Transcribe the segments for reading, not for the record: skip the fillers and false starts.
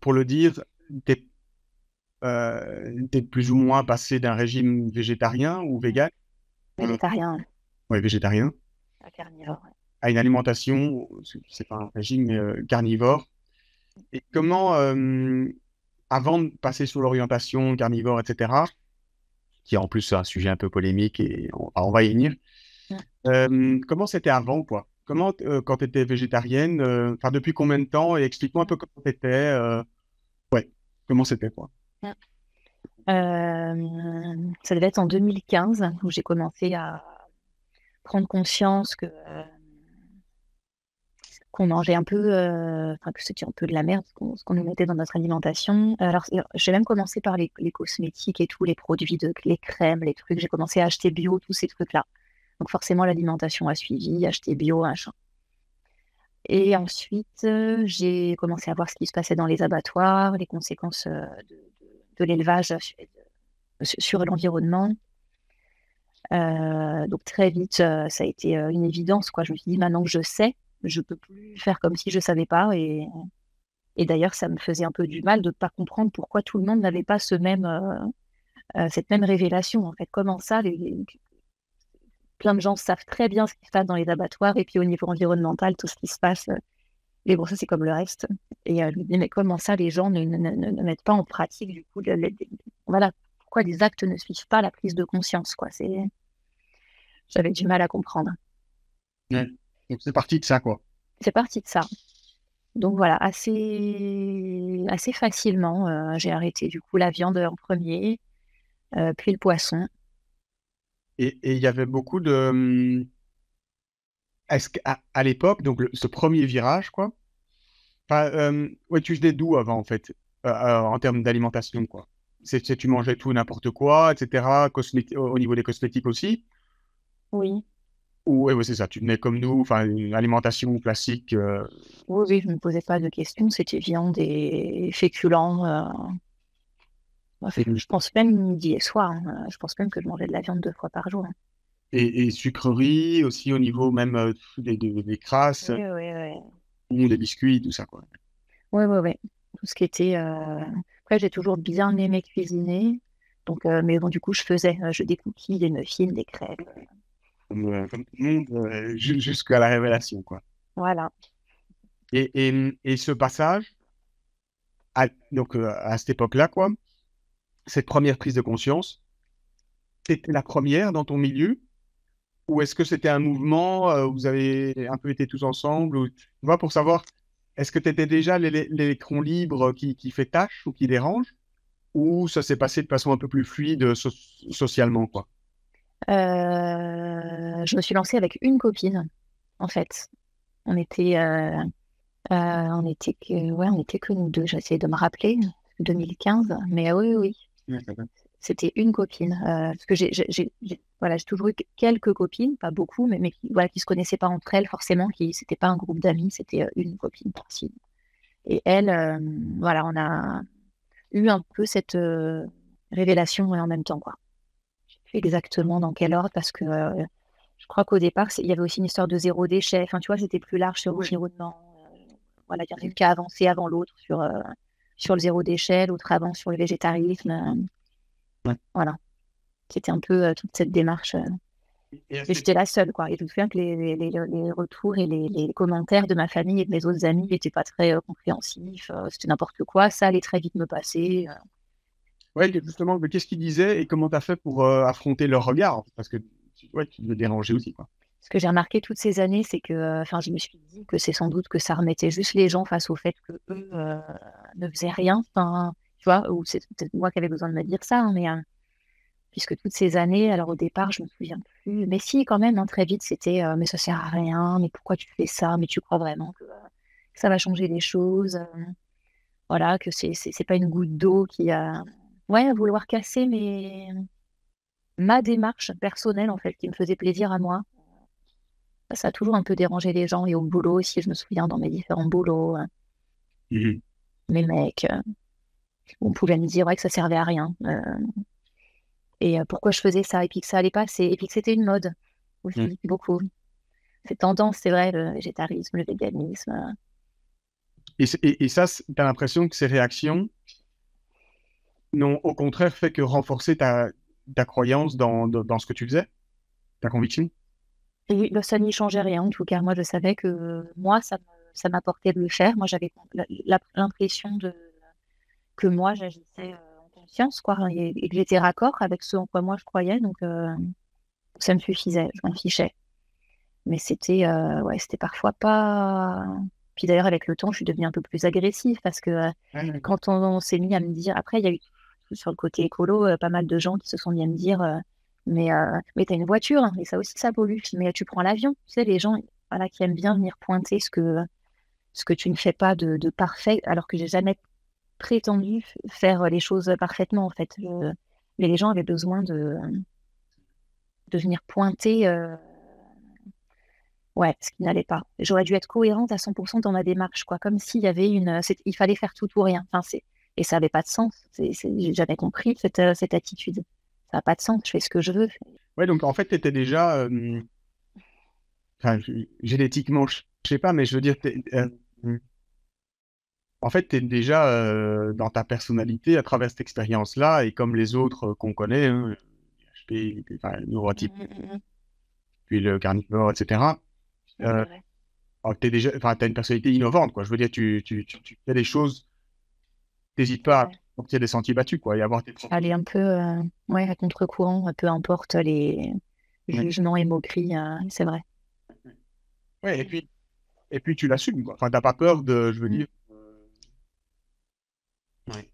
pour le dire, t'es plus ou moins passé d'un régime végétarien ou vegan, euh, Végétarien, ouais, végétarien, carnivore. Ouais. à une alimentation, c'est pas un régime, mais carnivore. Et comment, avant de passer sur l'orientation carnivore, etc., qui est en plus un sujet un peu polémique et on va y venir, Mm. comment c'était avant, quoi? Comment, quand tu étais végétarienne, enfin, depuis combien de temps? Et explique-moi un peu comment t'étais, ouais, comment c'était, quoi. Mm. Ça devait être en 2015 où j'ai commencé à prendre conscience qu'on mangeait un peu, enfin que c'était un peu de la merde ce qu'on nous mettait dans notre alimentation. Alors j'ai même commencé par les cosmétiques et tous les produits, les crèmes, les trucs. J'ai commencé à acheter bio, tous ces trucs-là. Donc forcément l'alimentation a suivi, acheter bio, machin. Et ensuite, j'ai commencé à voir ce qui se passait dans les abattoirs, les conséquences de l'élevage sur l'environnement. Donc très vite, ça a été une évidence, quoi. Je me suis dit, maintenant que je sais, je peux plus faire comme si je savais pas. Et d'ailleurs, ça me faisait un peu du mal de ne pas comprendre pourquoi tout le monde n'avait pas cette même révélation. En fait, comment ça, plein de gens savent très bien ce qui se passe dans les abattoirs, et puis au niveau environnemental, tout ce qui se passe. Mais bon, ça, c'est comme le reste. Et je me dis, mais comment ça, les gens ne mettent pas en pratique, du coup, voilà, pourquoi les actes ne suivent pas la prise de conscience, quoi. J'avais du mal à comprendre. Ouais. Donc, c'est parti de ça, quoi. C'est parti de ça. Donc voilà, assez facilement, j'ai arrêté du coup la viande en premier, puis le poisson. Et il y avait beaucoup de, est-ce qu'à à l'époque, donc ce premier virage, quoi, enfin, ouais, tu faisais d'où avant, en fait, en termes d'alimentation, quoi? Tu mangeais tout, n'importe quoi, etc., au niveau des cosmétiques aussi? Oui, Ou, ouais, ouais, c'est ça, tu venais comme nous, enfin, une alimentation classique. oui, oui, je ne me posais pas de questions, c'était viande et féculents. Je pense même midi et soir, hein. Je pense même que je mangeais de la viande 2 fois par jour, hein. Et sucreries aussi au niveau même des crasses, Oui, oui, oui. ou des biscuits, tout ça, quoi. Oui, oui, oui. Tout ce qui était. Après, j'ai toujours bien aimé cuisiner. Donc, mais bon, du coup, je des cookies, des muffins, des crêpes. Comme tout le monde, jusqu'à la révélation, quoi. Voilà. Et ce passage, donc à cette époque-là, quoi, cette première prise de conscience, c'était la première dans ton milieu? Ou est-ce que c'était un mouvement où vous avez un peu été tous ensemble ou, tu vois, pour savoir, est-ce que tu étais déjà l'électron libre qui fait tâche ou qui dérange? Ou ça s'est passé de façon un peu plus fluide socialement, quoi? Je me suis lancée avec une copine, en fait. On était, on était que nous deux. J'essaie de me rappeler, 2015. Mais oui, oui, oui. Ouais, ça va. C'était une copine. Parce que voilà, j'ai toujours eu quelques copines, pas beaucoup, mais voilà, qui se connaissaient pas entre elles forcément, c'était pas un groupe d'amis, c'était une copine précise. Et elle, voilà, on a eu un peu cette révélation en même temps, quoi. Je sais plus exactement dans quel ordre, parce que je crois qu'au départ, il y avait aussi une histoire de zéro déchet. Enfin, tu vois, c'était plus large sur l'environnement. Voilà, il y en a une qui a avancé avant l'autre sur le zéro déchet, l'autre avant sur le végétarisme. Ouais. Voilà, c'était un peu toute cette démarche. Et Mais j'étais la seule, quoi. Et je me souviens que les retours et les commentaires de ma famille et de mes autres amis n'étaient pas très compréhensifs. C'était n'importe quoi. Ça allait très vite me passer. ouais, justement, mais qu'est-ce qu'ils disaient et comment tu as fait pour affronter leur regard? Parce que ouais, tu devais déranger aussi, quoi. Ce que j'ai remarqué toutes ces années, c'est que, enfin, je me suis dit que c'est sans doute que ça remettait juste les gens face au fait que eux ne faisaient rien. Enfin, tu vois, ou c'est peut-être moi qui avais besoin de me dire ça, hein, mais puisque toutes ces années, alors au départ, je me souviens plus, mais si, quand même, hein, très vite, c'était, mais ça sert à rien, mais pourquoi tu fais ça, mais tu crois vraiment que ça va changer les choses, voilà, que c'est pas une goutte d'eau qui a, ouais, à vouloir casser ma démarche personnelle, en fait, qui me faisait plaisir à moi. Ça a toujours un peu dérangé les gens, et au boulot aussi, je me souviens dans mes différents boulots, Mhm. mes mecs, on pouvait me dire ouais, que ça servait à rien, et pourquoi je faisais ça, et puis que ça allait passer, et puis que c'était une mode Ouais. aussi, beaucoup. C'est tendance, c'est vrai, le végétarisme, le véganisme. Et ça, tu as l'impression que ces réactions n'ont au contraire fait que renforcer ta croyance dans ce que tu faisais, ta conviction? Et oui, bah, ça n'y changeait rien. En tout cas, moi, je savais que moi, ça m'apportait de le faire. Moi, j'avais l'impression que moi, j'agissais en conscience, quoi, et que j'étais raccord avec ce en quoi moi je croyais. Donc, ça me suffisait. Je m'en fichais. Mais c'était parfois pas. Puis d'ailleurs, avec le temps, je suis devenue un peu plus agressive parce que Ouais. quand on s'est mis à me dire, après, il y a eu sur le côté écolo, pas mal de gens qui se sont mis à me dire, mais t'as une voiture, hein, et ça aussi, ça pollue. Mais tu prends l'avion. Tu sais, les gens, voilà, qui aiment bien venir pointer ce que tu ne fais pas de parfait, alors que j'ai jamais prétendu faire les choses parfaitement, en fait. Mais les gens avaient besoin de venir pointer. Ouais, ce qui n'allait pas. J'aurais dû être cohérente à 100% dans ma démarche, quoi. Comme s'il y avait il fallait faire tout ou rien. Enfin, et ça n'avait pas de sens. J'ai jamais compris cette attitude. Ça n'a pas de sens. Je fais ce que je veux. Ouais, donc en fait, tu étais déjà, enfin, génétiquement, je sais pas, mais je veux dire, en fait, tu es déjà dans ta personnalité à travers cette expérience-là, et comme les autres qu'on connaît, hein, HP, enfin, le neurotype, puis le carnivore, etc. C'est vrai. T'es déjà, enfin, t'as une personnalité innovante, quoi. Je veux dire, tu fais des choses, t'hésites C'est pas à vrai. sortir des sentiers battus, quoi, et avoir tes propres. Aller un peu ouais, à contre-courant, peu importe les Ouais. jugements et moqueries. C'est vrai. Ouais, et puis tu l'assumes, quoi. Enfin, t'as pas peur de, je veux Mm. dire. Ouais.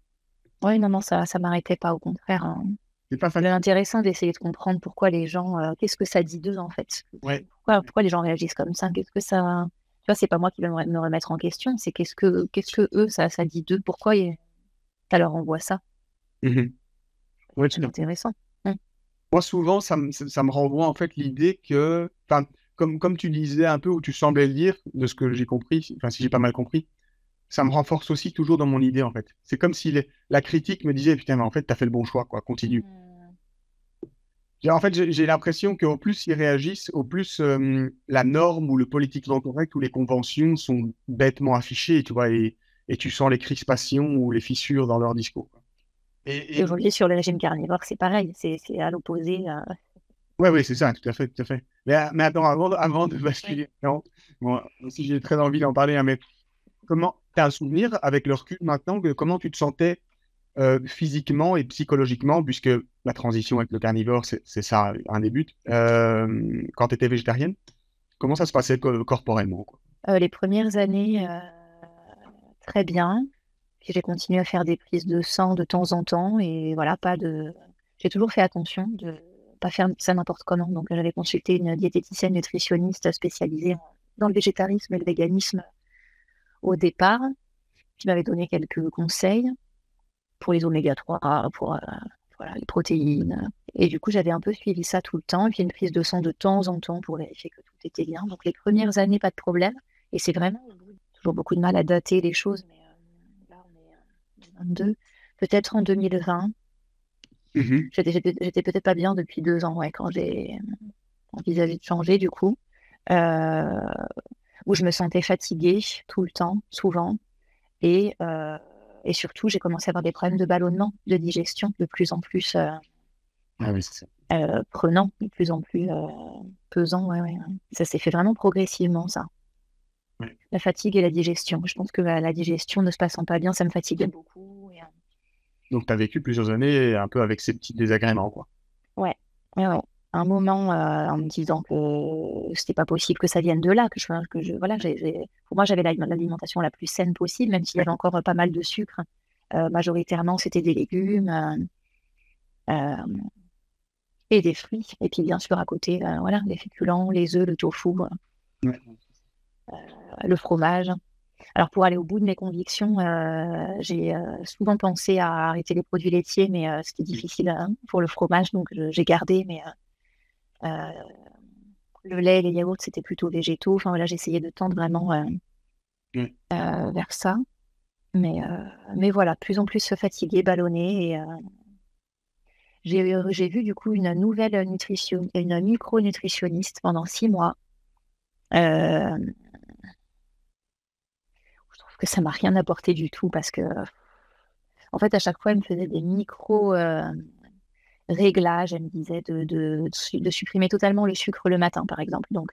Ouais, non, non, ça m'arrêtait pas, au contraire, hein. C'est pas C'est facile. intéressant d'essayer de comprendre pourquoi les gens, qu'est-ce que ça dit d'eux, en fait. Ouais. Pourquoi les gens réagissent comme ça? Qu'est-ce que ça. Tu vois, c'est pas moi qui vais me remettre en question, c'est qu'est-ce que eux, ça dit d'eux, pourquoi ça leur envoie ça. Mhm. Ouais, C'est intéressant. Mm. moi, souvent, ça me renvoie en fait l'idée que, enfin, comme tu disais un peu, ou tu semblais le dire, de ce que j'ai compris, enfin, si j'ai pas mal compris, ça me renforce aussi toujours dans mon idée, en fait. C'est comme si la critique me disait, putain, mais en fait, t'as fait le bon choix, quoi, continue. En fait, j'ai l'impression qu'au plus ils réagissent, au plus la norme ou le politiquement correct ou les conventions sont bêtement affichées, tu vois, et tu sens les crispations ou les fissures dans leur discours, quoi. Et Et aujourd'hui, sur le régime carnivore, c'est pareil, c'est à l'opposé. ouais, ouais, c'est ça, tout à fait, tout à fait. Mais attends, avant de Oui. basculer, non, bon, aussi j'ai très envie d'en parler, hein, mais comment, t'as un souvenir avec le recul maintenant, comment tu te sentais physiquement et psychologiquement, puisque la transition avec le carnivore, c'est ça, un des buts, quand tu étais végétarienne? Comment ça se passait corporellement, quoi? Les premières années, très bien. Puis j'ai continué à faire des prises de sang de temps en temps et voilà, pas de. J'ai toujours fait attention de pas faire ça n'importe comment. Donc j'avais consulté une diététicienne nutritionniste spécialisée dans le végétarisme et le véganisme au départ, qui m'avait donné quelques conseils pour les oméga 3, pour voilà, les protéines. Et du coup, j'avais un peu suivi ça tout le temps. Et puis une prise de sang de temps en temps pour vérifier que tout était bien. Donc les premières années, pas de problème. Et c'est vraiment toujours beaucoup de mal à dater les choses, mais là, on est en 2022. Peut-être en 2020. Mhm. J'étais peut-être pas bien depuis 2 ans, ouais, quand j'ai envisagé de changer, du coup. Euh, où je me sentais fatiguée tout le temps, souvent. Et, euh, et surtout, j'ai commencé à avoir des problèmes de ballonnement, de digestion, de plus en plus Ah oui, c'est ça. prenant, de plus en plus pesant. Ouais, ouais, ouais. Ça s'est fait vraiment progressivement, ça. Ouais. La fatigue et la digestion. Je pense que la digestion ne se passant pas bien, ça me fatiguait beaucoup. Donc, tu as vécu plusieurs années un peu avec ces petits désagréments, quoi. Ouais, ouais, ouais. Un moment en me disant que c'était pas possible que ça vienne de là, voilà, pour moi, j'avais l'alimentation la plus saine possible, même s'il y avait encore pas mal de sucre. Majoritairement, c'était des légumes euh, et des fruits. Et puis, bien sûr, à côté, voilà, les féculents, les œufs, le tofu, Ouais. le fromage. Alors, pour aller au bout de mes convictions, j'ai souvent pensé à arrêter les produits laitiers, mais c'était difficile pour le fromage, donc j'ai gardé, mais euh, le lait et les yaourts, c'était plutôt végétaux. Enfin, voilà, j'essayais de tendre vraiment Ouais. vers ça. Mais voilà, plus en plus fatiguée, ballonnée. Et j'ai vu du coup une nouvelle une micronutritionniste pendant 6 mois. Euh, que ça m'a rien apporté du tout parce que, en fait, à chaque fois, elle me faisait des micro réglages. Elle me disait de supprimer totalement le sucre le matin, par exemple. Donc,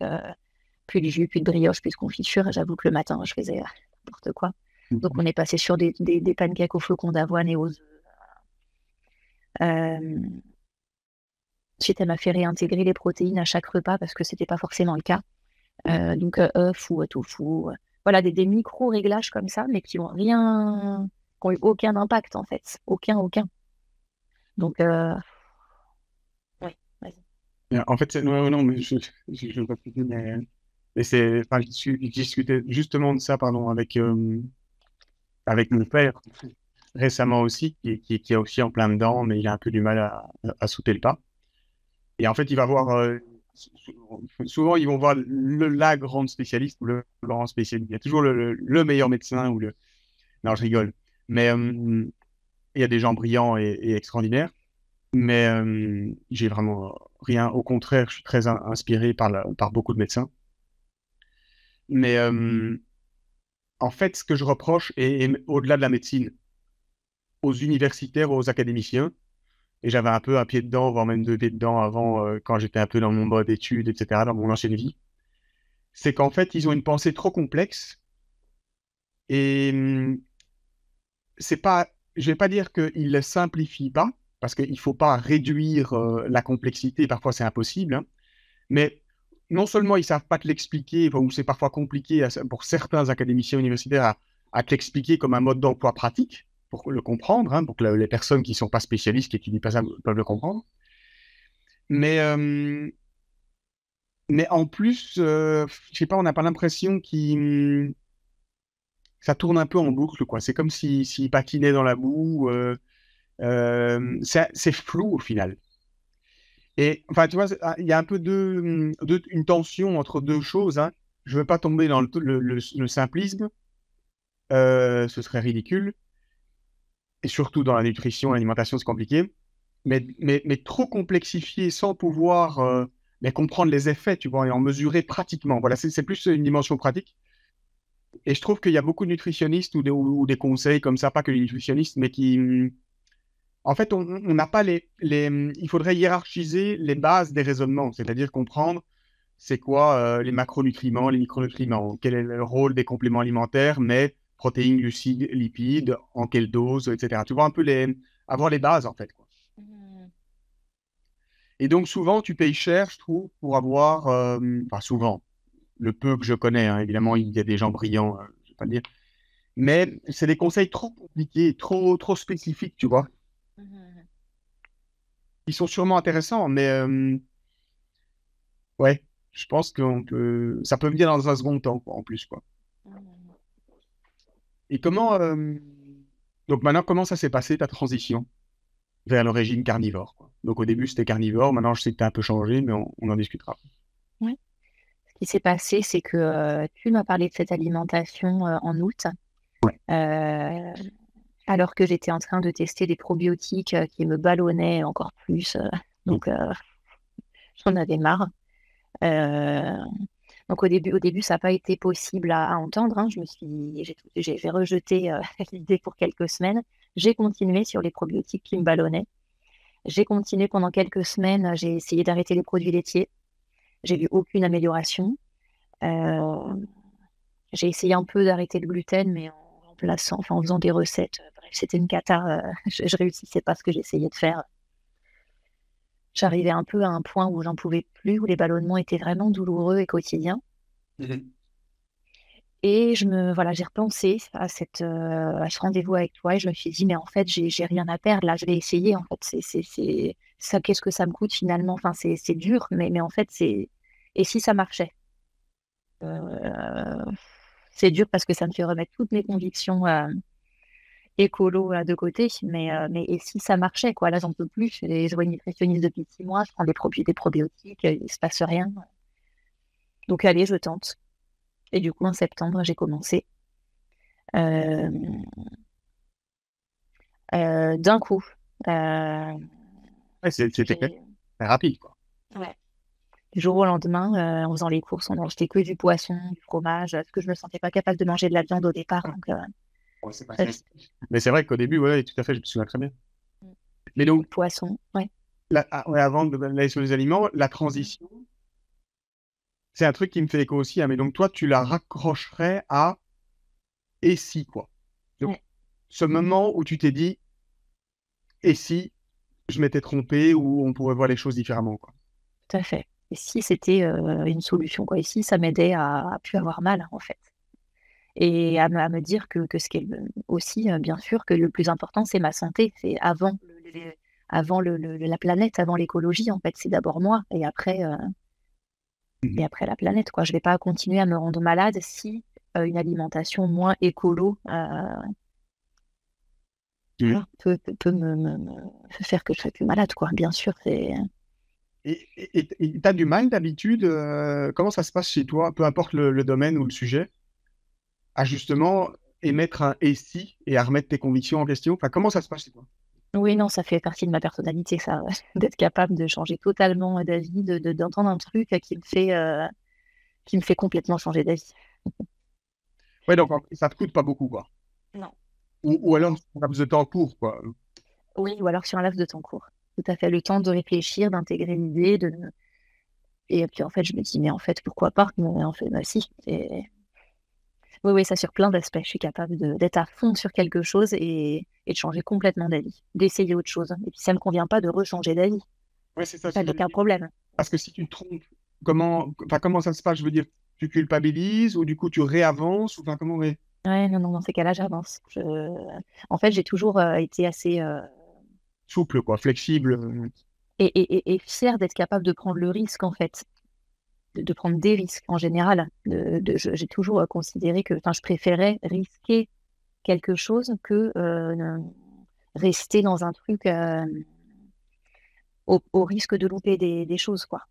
plus de jus, plus de brioche, plus de confiture. Et j'avoue que le matin, je faisais n'importe quoi. Donc, on est passé sur des pancakes aux flocons d'avoine et aux œufs. Ensuite, elle m'a fait réintégrer les protéines à chaque repas parce que c'était pas forcément le cas. Donc, œufs ou tofu. Voilà, des micro-réglages comme ça, mais qui ont rien, qui ont eu aucun impact, en fait. Aucun. Donc, oui, vas-y. En fait, non, mais je vois plus, mais c'est, enfin, je discutais justement de ça, pardon, avec mon père récemment aussi, qui est aussi en plein dedans, mais il a un peu du mal à sauter le pas. Et en fait, il va voir, souvent, ils vont voir la grande spécialiste ou le grand spécialiste. Il y a toujours le meilleur médecin ou le. Non, je rigole. Mais il y a des gens brillants et extraordinaires. Mais j'ai vraiment rien. Au contraire, je suis très inspiré par beaucoup de médecins. Mais en fait, ce que je reproche, et au-delà de la médecine, aux universitaires, aux académiciens, et j'avais un peu un pied dedans, voire même deux pieds dedans avant, quand j'étais un peu dans mon mode études, etc., dans mon ancienne vie, c'est qu'en fait, ils ont une pensée trop complexe. Et c'est pas, je vais pas dire qu'ils ne simplifient pas, parce qu'il ne faut pas réduire la complexité, parfois c'est impossible, hein, mais non seulement ils ne savent pas te l'expliquer, ou c'est parfois compliqué pour certains académiciens universitaires à te l'expliquer comme un mode d'emploi pratique, pour le comprendre, hein, pour que les personnes qui ne sont pas spécialistes, qui n'étudient pas ça, peuvent le comprendre. Mais, mais en plus, je sais pas, on n'a pas l'impression ça tourne un peu en boucle, quoi. C'est comme s'ils patinaient dans la boue. C'est flou au final. Et enfin, tu vois, il y a un peu une tension entre deux choses, hein. Je ne veux pas tomber dans le simplisme, ce serait ridicule. Et surtout dans la nutrition, l'alimentation, c'est compliqué. Mais trop complexifier sans pouvoir mais comprendre les effets, tu vois, et en mesurer pratiquement. Voilà, c'est plus une dimension pratique. Et je trouve qu'il y a beaucoup de nutritionnistes ou des conseils comme ça, pas que les nutritionnistes, mais qui, en fait, on n'a pas il faudrait hiérarchiser les bases des raisonnements, c'est-à-dire comprendre c'est quoi les macronutriments, les micronutriments, quel est le rôle des compléments alimentaires, mais protéines, glucides, lipides, en quelle dose, etc. Tu vois un peu avoir les bases, en fait, quoi. Et donc, souvent, tu payes cher, je trouve, pour avoir, enfin, souvent, le peu que je connais, hein, évidemment, il y a des gens brillants, je ne vais pas le dire, mais c'est des conseils trop compliqués, trop spécifiques, tu vois. Ils sont sûrement intéressants, mais ouais, je pense ça peut venir dans un second temps, quoi, en plus, quoi. Et donc maintenant, comment ça s'est passé ta transition vers le régime carnivore, quoi. Donc au début, c'était carnivore, maintenant je sais que tu as un peu changé, mais on en discutera. Ouais. Ce qui s'est passé, c'est que tu m'as parlé de cette alimentation en août, Ouais. alors que j'étais en train de tester des probiotiques qui me ballonnaient encore plus. Donc, j'en avais marre. Euh, donc, au début, ça n'a pas été possible à entendre, hein. J'ai rejeté l'idée pour quelques semaines. J'ai continué sur les probiotiques qui me ballonnaient. J'ai continué pendant quelques semaines. J'ai essayé d'arrêter les produits laitiers. J'ai vu aucune amélioration. Euh, j'ai essayé un peu d'arrêter le gluten, mais en remplaçant, enfin en faisant des recettes. Bref, c'était une cata. Je réussissais pas ce que j'essayais de faire. J'arrivais un peu à un point où j'en pouvais plus, où les ballonnements étaient vraiment douloureux et quotidiens. Et j'ai repensé à ce rendez-vous avec toi et je me suis dit, mais en fait, j'ai rien à perdre. Là, je vais essayer. En fait, c'est ça. Qu'est-ce que ça me coûte finalement? Enfin, c'est dur, mais en fait, et si ça marchait? Euh, c'est dur parce que ça me fait remettre toutes mes convictions écolo de côté, mais et si ça marchait, quoi? Là, j'en peux plus. Je vois une nutritionniste depuis 6 mois, je prends des probiotiques, il se passe rien. Donc, allez, je tente. Et du coup, en septembre, j'ai commencé. Euh, d'un coup. Ouais, c'était J'ai... très rapide, quoi. Ouais. Du jour au lendemain, en faisant les courses, on n'achetait que du poisson, du fromage, parce que je me sentais pas capable de manger de la viande au départ. Donc, Ouais, c'est pas ça, facile. Mais c'est vrai qu'au début, ouais, tout à fait, je me souviens très bien. mm, Mais donc, poisson, ouais. ouais, avant d'aller sur les aliments, la transition, c'est un truc qui me fait écho aussi, hein, mais donc toi, tu la raccrocherais à et si, quoi. Donc, Ouais, ce moment où tu t'es dit, et si je m'étais trompé ou on pourrait voir les choses différemment, quoi. tout à fait. Et si c'était une solution, quoi. Et si ça m'aidait à plus avoir mal, en fait. Et à me dire que ce qui est aussi, bien sûr, que le plus important, c'est ma santé. C'est avant la planète, avant l'écologie, en fait. C'est d'abord moi Mhm. et après la planète, quoi. Je vais pas continuer à me rendre malade si une alimentation moins écolo Mhm. voilà, peut faire que je serai plus malade, quoi. Bien sûr, c'est... Et t'as du mal d'habitude, comment ça se passe chez toi, peu importe le domaine ou le sujet, à justement émettre un et si et à remettre tes convictions en question? Enfin, comment ça se passe chez toi? Oui, non, ça fait partie de ma personnalité, ça, ouais. D'être capable de changer totalement d'avis, d'entendre un truc qui me fait complètement changer d'avis. Ouais, donc ça te coûte pas beaucoup, quoi. Non. Ou alors, on a plus de temps court, quoi. Oui, ou alors sur un laps de temps court. Tout à fait, le temps de réfléchir, d'intégrer l'idée, et puis en fait, je me dis, mais en fait, pourquoi pas? Mais en fait, bah si. Oui, oui, ça sur plein d'aspects. Je suis capable d'être à fond sur quelque chose et de changer complètement d'avis, d'essayer autre chose. Et puis, si ça me convient pas, de rechanger d'avis. Ouais, c'est ça ce Pas que j'allais d'aucun dire. problème. Parce que si tu te trompes, comment ça se passe? Je veux dire, tu culpabilises ou du coup tu réavances ou enfin comment ouais. Ouais, non, non, dans ces cas-là, j'avance. En fait, j'ai toujours été assez Souple, quoi, flexible. et fière d'être capable de prendre le risque, en fait, de prendre des risques en général. J'ai toujours considéré que, enfin, je préférais risquer quelque chose que rester dans un truc au risque de louper des choses, quoi.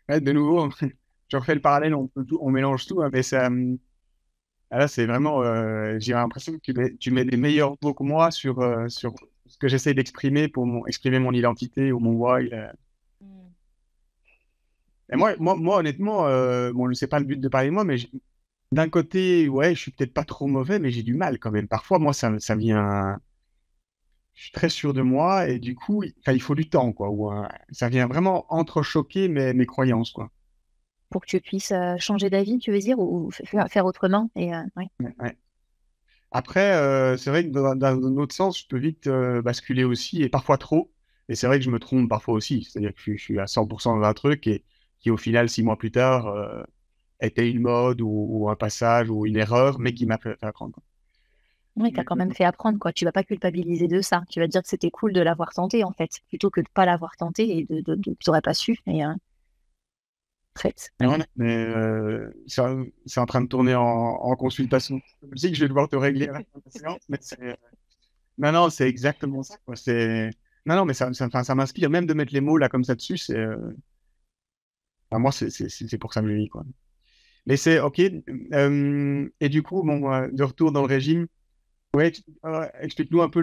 Ouais, de nouveau, je refais le parallèle, on mélange tout, hein, mais ça, là, c'est vraiment, j'ai l'impression que tu mets les meilleurs mots que moi sur ce que j'essaie d'exprimer pour exprimer mon identité ou mon why. Mm. Et moi, honnêtement, bon, c'est pas le but de parler de moi, mais d'un côté, ouais, je suis peut-être pas trop mauvais, mais j'ai du mal quand même. Parfois, moi, ça vient. Je suis très sûr de moi et du coup, il faut du temps, quoi. Ou, ça vient vraiment entrechoquer mes croyances, quoi. Pour que tu puisses changer d'avis, tu veux dire, ou faire autrement. Et, ouais. Ouais, ouais. Après, c'est vrai que dans un autre sens, je peux vite basculer aussi et parfois trop. Et c'est vrai que je me trompe parfois aussi. C'est-à-dire que je suis à 100% dans un truc et qui, au final, 6 mois plus tard, était une mode ou un passage ou une erreur, mais qui m'a fait apprendre, quoi. Oui, tu as quand même fait apprendre, quoi. Tu vas pas culpabiliser de ça. Tu vas te dire que c'était cool de l'avoir tenté, en fait, plutôt que de pas l'avoir tenté et tu n'aurais pas su. Et, en fait, Et voilà. Mais c'est en train de tourner en consultation. Je sais que je vais devoir te régler à la fin de la séance, mais non, non, c'est exactement ça, quoi. Non, non, mais enfin, ça m'inspire même de mettre les mots là comme ça dessus. Enfin, moi, c'est pour que ça me lie, quoi. Mais c'est OK. Et du coup, bon, de retour dans le régime, ouais, explique-nous un peu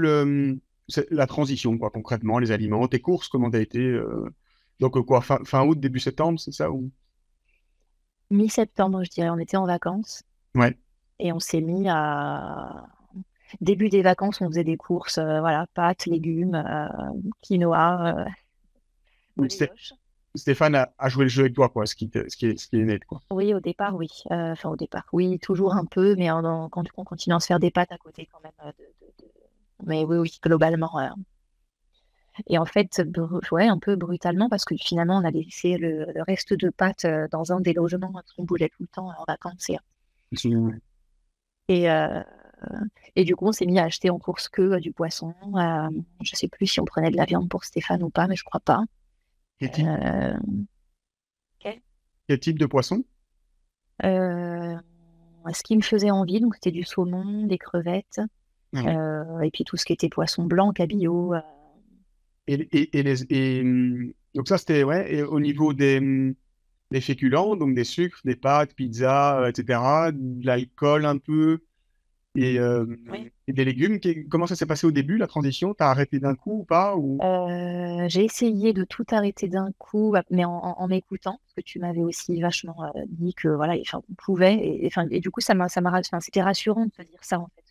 la transition, quoi, concrètement, les aliments, tes courses, comment t'as été. Donc, quoi, fin août, début septembre, c'est ça ou... mi-septembre, je dirais, on était en vacances Ouais. et on s'est mis à... Début des vacances, on faisait des courses, voilà, pâtes, légumes, quinoa, Donc, brioche. Stéphane a joué le jeu avec toi, quoi, ce qui est net, quoi. Oui, au départ, oui. Enfin, au départ, oui, toujours un peu, mais quand on continue à se faire des pâtes à côté quand même. Mais oui, oui, globalement. Et en fait, ouais, un peu brutalement, parce que finalement, on a laissé le reste de pâtes dans un des logements parce qu'on boulait tout le temps en vacances. Et, euh, et du coup, on s'est mis à acheter en course que du poisson. Je sais plus si on prenait de la viande pour Stéphane ou pas, mais je crois pas. Quel type, Euh, ok. quel type de poisson? Euh, Ce qui me faisait envie, donc c'était du saumon, des crevettes, Ah ouais. et puis tout ce qui était poisson blanc, cabillaud. Donc ça, c'était, ouais, et au niveau des féculents, donc des sucres, des pâtes, pizza, etc., de l'alcool un peu. Et, Oui. et des légumes, comment ça s'est passé au début, la transition? T'as arrêté d'un coup ou pas ou... J'ai essayé de tout arrêter d'un coup, mais en m'écoutant, parce que tu m'avais aussi vachement dit que voilà, enfin, on pouvait, et du coup, enfin, c'était rassurant de te dire ça en fait,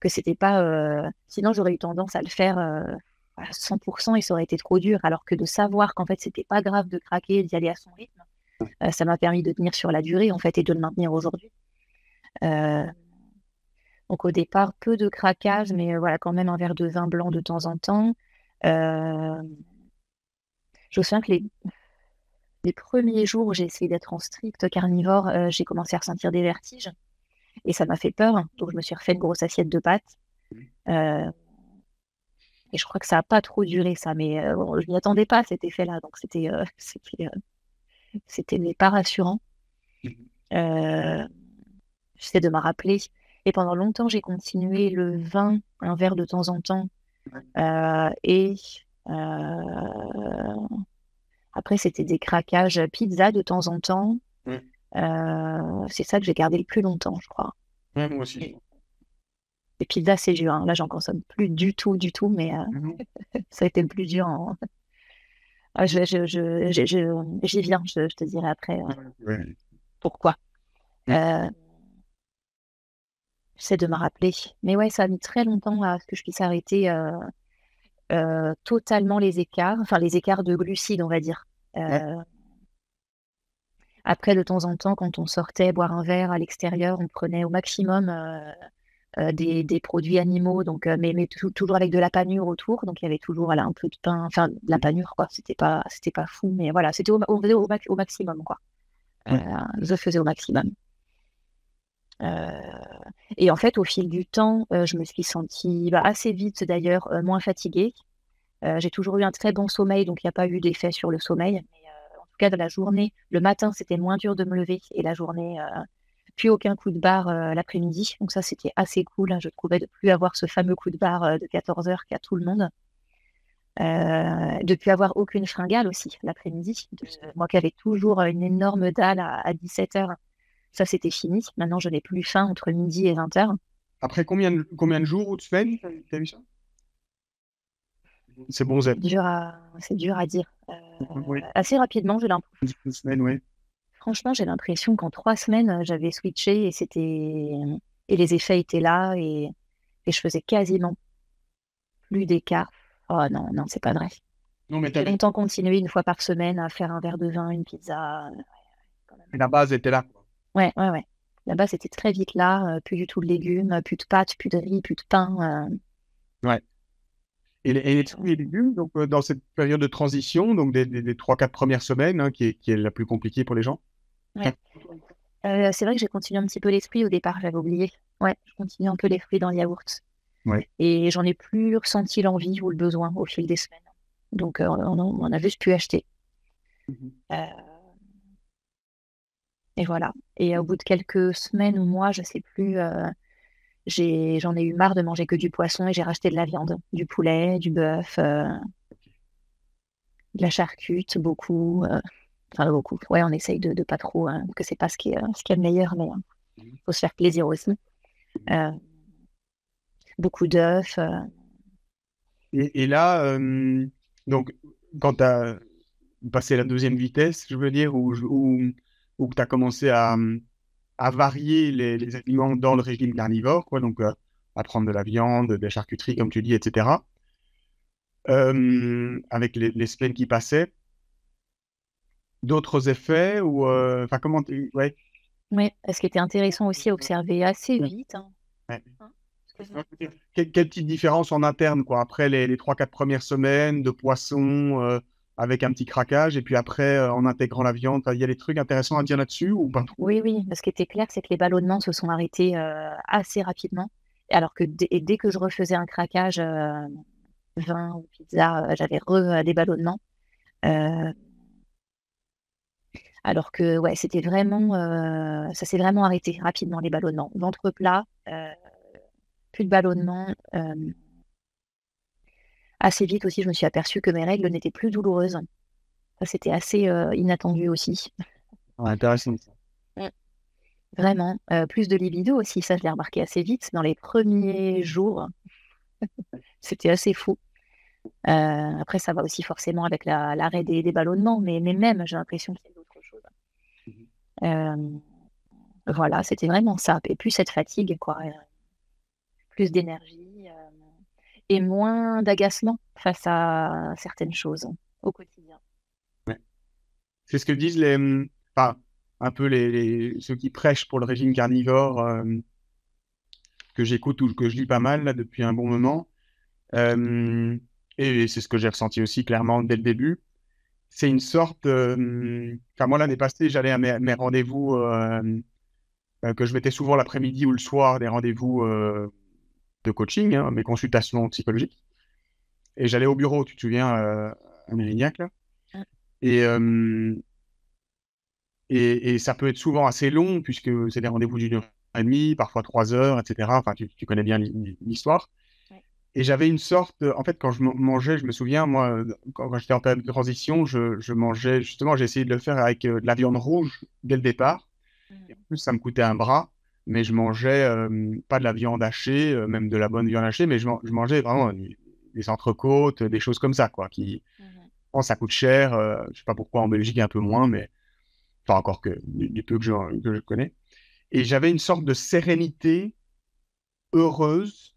que c'était pas. Sinon, j'aurais eu tendance à le faire à 100% et ça aurait été trop dur, alors que de savoir qu'en fait, c'était pas grave de craquer, d'y aller à son rythme, ça m'a permis de tenir sur la durée en fait et de le maintenir aujourd'hui. Euh, donc au départ, peu de craquage, mais voilà, quand même un verre de vin blanc de temps en temps. Euh, je me souviens que les premiers jours où j'ai essayé d'être en strict carnivore, j'ai commencé à ressentir des vertiges et ça m'a fait peur. Donc je me suis refait une grosse assiette de pâtes. Euh, et je crois que ça n'a pas trop duré ça, mais bon, je m'y attendais pas à cet effet-là, donc c'était pas rassurant. Euh, J'essaie de me rappeler. Et pendant longtemps, j'ai continué le vin, un verre de temps en temps. Et après, c'était des craquages pizza de temps en temps. Ouais. C'est ça que j'ai gardé le plus longtemps, je crois. Ouais, moi aussi. Les pizzas, c'est dur, hein. Là, j'en consomme plus du tout, mais Mhm. ça a été le plus dur. Ah, j'y viens, je te dirai après Ouais. pourquoi. Mm. Euh, J'essaie de me rappeler. Mais ouais, ça a mis très longtemps à ce que je puisse arrêter totalement enfin les écarts de glucides, on va dire. Ouais. Euh, Après, de temps en temps, quand on sortait boire un verre à l'extérieur, on prenait au maximum des produits animaux, donc, mais toujours avec de la panure autour. Donc, il y avait toujours voilà, un peu de pain, enfin, de la panure, quoi. C'était pas fou, mais voilà, on faisait au maximum, quoi. Ouais. Je faisais au maximum. Euh, et en fait, au fil du temps, je me suis sentie assez vite, d'ailleurs, moins fatiguée. J'ai toujours eu un très bon sommeil, donc il n'y a pas eu d'effet sur le sommeil. Mais, en tout cas, de la journée, le matin, c'était moins dur de me lever et la journée, puis aucun coup de barre l'après-midi. Donc ça, c'était assez cool, hein, je trouvais, de plus avoir ce fameux coup de barre de 14 heures qu'a tout le monde. De plus avoir aucune fringale aussi l'après-midi. Moi qui avais toujours une énorme dalle à 17 heures, ça c'était fini. Maintenant, je n'ai plus faim entre midi et 20 heures. Après combien de jours ou de semaines, t'as vu ça? C'est bon, Zep. C'est dur à dire. Oui. Assez rapidement, j'ai l'impression. Une semaine, oui. Franchement, j'ai l'impression qu'en 3 semaines, j'avais switché et les effets étaient là et je faisais quasiment plus d'écart. Oh non, non, c'est pas vrai. Non, mais J'ai longtemps continué une fois par semaine à faire un verre de vin, une pizza. Quand même. la base était là, quoi. Ouais, ouais, ouais. Là-bas, c'était très vite là. Plus du tout de légumes, plus de pâtes, plus de riz, plus de pain. Ouais. Et les fruits et légumes, donc dans cette période de transition, donc des 3-4 premières semaines, hein, qui est la plus compliquée pour les gens. Ouais. C'est vrai que j'ai continué un petit peu les fruits au départ, j'avais oublié. Ouais, je continue un peu les fruits dans le yaourt. Ouais. Et j'en ai plus ressenti l'envie ou le besoin au fil des semaines. Donc, on a juste pu acheter. Mhm. Euh, et voilà. Et au bout de quelques semaines ou mois, je sais plus, j'en ai eu marre de manger que du poisson et j'ai racheté de la viande, du poulet, du bœuf, de la charcute, beaucoup. Enfin, beaucoup. Ouais, on essaye de pas trop, hein, que c'est pas ce qui est le meilleur, mais faut se faire plaisir aussi. Euh, Beaucoup d'œufs. Et là, donc, quand tu as passé la deuxième vitesse, je veux dire, où tu as commencé à varier les aliments dans le régime carnivore, quoi, donc à prendre de la viande, de la charcuterie, comme tu dis, etc., avec les semaines qui passaient, d'autres effets ou enfin ouais, Ouais, ce qui était intéressant aussi à observer assez vite, hein. ouais. Hein, excuse-moi. Quelle petite différence en interne, quoi, après les 3-4 premières semaines de poisson avec un petit craquage, et puis après, en intégrant la viande, il y a des trucs intéressants à dire là-dessus ou pas trop? Oui, oui, ce qui était clair, c'est que les ballonnements se sont arrêtés assez rapidement. Alors que dès que je refaisais un craquage, vin ou pizza, j'avais des ballonnements. Euh, alors que ouais, ça s'est vraiment arrêté rapidement, les ballonnements. Ventre plat, plus de ballonnements. Assez vite aussi, je me suis aperçue que mes règles n'étaient plus douloureuses. Ça, c'était assez inattendu aussi. Ouais, intéressant. Mm. vraiment. Plus de libido aussi, ça je l'ai remarqué assez vite. Dans les premiers jours, c'était assez fou. Après, ça va aussi forcément avec l'arrêt des ballonnements, mais même, j'ai l'impression qu'il y a d'autres choses. Euh, voilà, c'était vraiment ça. Et plus cette fatigue, quoi. Plus d'énergie et moins d'agacement face à certaines choses au quotidien. Ouais. C'est ce que disent enfin, un peu ceux qui prêchent pour le régime carnivore, que j'écoute ou que je lis pas mal là, depuis un bon moment. Euh, et c'est ce que j'ai ressenti aussi clairement dès le début. C'est une sorte. Enfin, moi, l'année passée, j'allais à mes rendez-vous que je mettais souvent l'après-midi ou le soir, des rendez-vous de coaching, hein, mes consultations psychologiques. Et j'allais au bureau, tu te souviens, à Mérignac, là. Mm. Et, euh, et ça peut être souvent assez long, puisque c'est des rendez-vous d'une heure et demie, parfois 3 heures, etc. Enfin, tu connais bien l'histoire. Ouais. Et j'avais une sorte, en fait, quand je mangeais, je me souviens, moi, quand j'étais en période de transition, je mangeais, justement, j'ai essayé de le faire avec de la viande rouge dès le départ. Et en Mm. plus, ça me coûtait un bras, mais je mangeais pas de la viande hachée, même de la bonne viande hachée, mais je mangeais vraiment des entrecôtes, des choses comme ça, quoi, qui, Mhm. bon, ça coûte cher, je sais pas pourquoi en Belgique un peu moins, mais enfin encore que du peu que je connais. Et j'avais une sorte de sérénité heureuse,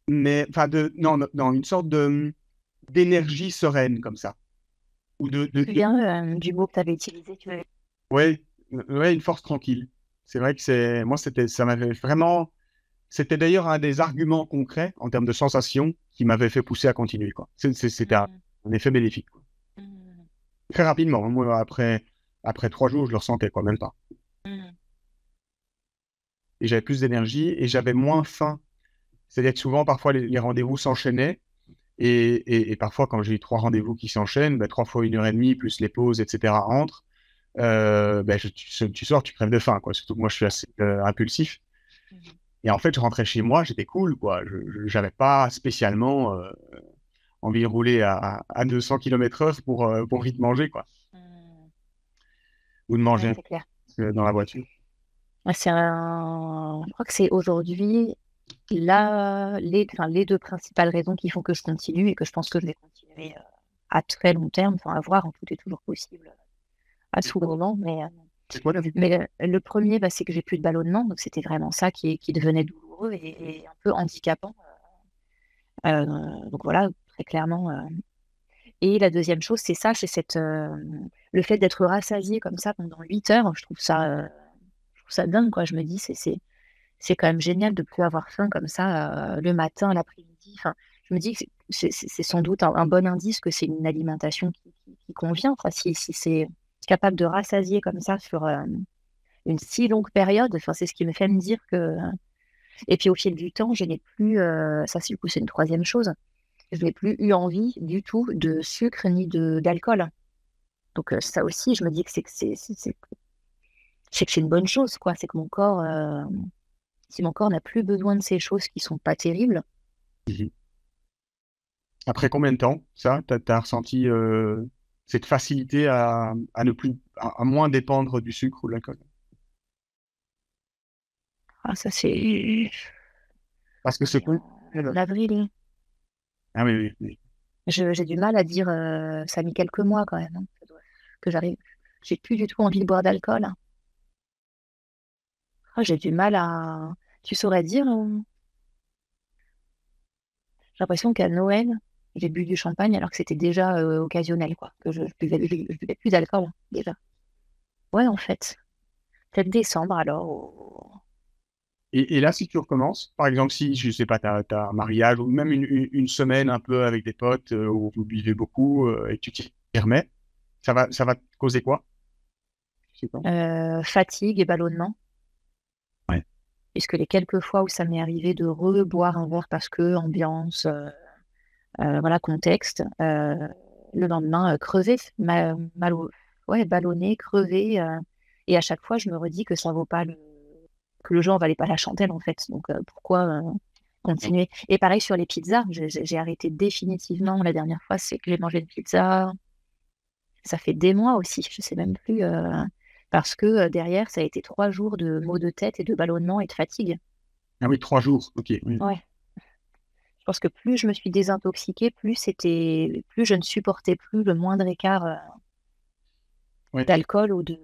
mais enfin non, non, non, une sorte de d'énergie sereine comme ça, ou Je me souviens du mot que tu avais utilisé. ouais, ouais, une force tranquille. C'est vrai que moi ça m'avait vraiment, c'était d'ailleurs un des arguments concrets en termes de sensations qui m'avait fait pousser à continuer, quoi. C'était Mm. un effet bénéfique, quoi. Mm. Très rapidement. Moi, après 3 jours, je le ressentais, quoi, même pas. Mm. Et j'avais plus d'énergie et j'avais moins faim. C'est-à-dire que souvent, parfois, les rendez-vous s'enchaînaient. Et parfois, quand j'ai 3 rendez-vous qui s'enchaînent, 3 fois 1 heure et demie, plus les pauses, etc., entre, tu sors, tu crèves de faim, quoi. Surtout que moi, je suis assez impulsif. Mhm. Et en fait, je rentrais chez moi, j'étais cool, quoi. Je n'avais pas spécialement envie de rouler à 200 km/h pour vite manger, quoi. Mm. Ou de Ouais, manger c'est clair. dans la voiture. Ouais, je crois que c'est aujourd'hui enfin, les deux principales raisons qui font que je continue et que je pense que je vais continuer à très long terme. Enfin, à voir, hein, tout est toujours possible à tout moment. C'est quoi la vie? Mais le premier, c'est que j'ai plus de ballonnement. Donc, c'était vraiment ça qui devenait douloureux et un peu handicapant. Euh, donc, voilà, très clairement. Et la deuxième chose, c'est ça, le fait d'être rassasié comme ça pendant 8 heures. Je trouve ça dingue, quoi. Je me dis, c'est quand même génial de plus avoir faim comme ça le matin, l'après-midi. Enfin, je me dis que c'est sans doute un bon indice que c'est une alimentation qui convient. Enfin, si c'est capable de rassasier comme ça sur une si longue période, enfin, c'est ce qui me fait me dire que. Et puis au fil du temps, je n'ai plus, ça du coup c'est une troisième chose, je n'ai plus eu envie du tout de sucre ni d'alcool. Donc ça aussi, je me dis que c'est une bonne chose, quoi. C'est que mon corps, si mon corps n'a plus besoin de ces choses qui sont pas terribles. Mhm. Après combien de temps, ça, t'as ressenti cette facilité à ne plus, à moins dépendre du sucre ou de l'alcool? Ah, ça c'est Parce que ce c'est qu'on... en avril. Ah oui, oui, oui. J'ai du mal à dire, ça a mis quelques mois quand même, hein, que j'arrive. J'ai plus du tout envie de boire d'alcool. Ah, j'ai du mal à. Tu saurais dire, j'ai l'impression qu'à Noël, j'ai bu du champagne alors que c'était déjà occasionnel, quoi. Que je buvais plus d'alcool, hein, déjà. Ouais, en fait. Peut-être décembre alors. Et là, si tu recommences, par exemple, si, je sais pas, t'as un mariage ou même une semaine un peu avec des potes où vous buvez beaucoup et que tu t'y remets, ça va te causer quoi? Je sais pas. Fatigue et ballonnement. Ouais. Puisque les quelques fois où ça m'est arrivé de reboire un verre parce que ambiance, voilà, contexte, le lendemain, crevé, ouais, ballonné, crevé. Et à chaque fois, je me redis que ça vaut pas que le jeu en valait pas la chandelle, en fait. Donc, pourquoi continuer? Et pareil sur les pizzas, j'ai arrêté définitivement la dernière fois, c'est que j'ai mangé une pizza. Ça fait des mois aussi, je sais même plus. parce que derrière, ça a été 3 jours de maux de tête et de ballonnement et de fatigue. Ah oui, 3 jours. Ok. Oui. Ouais. Je pense que plus je me suis désintoxiquée, plus je ne supportais plus le moindre écart Ouais. d'alcool ou de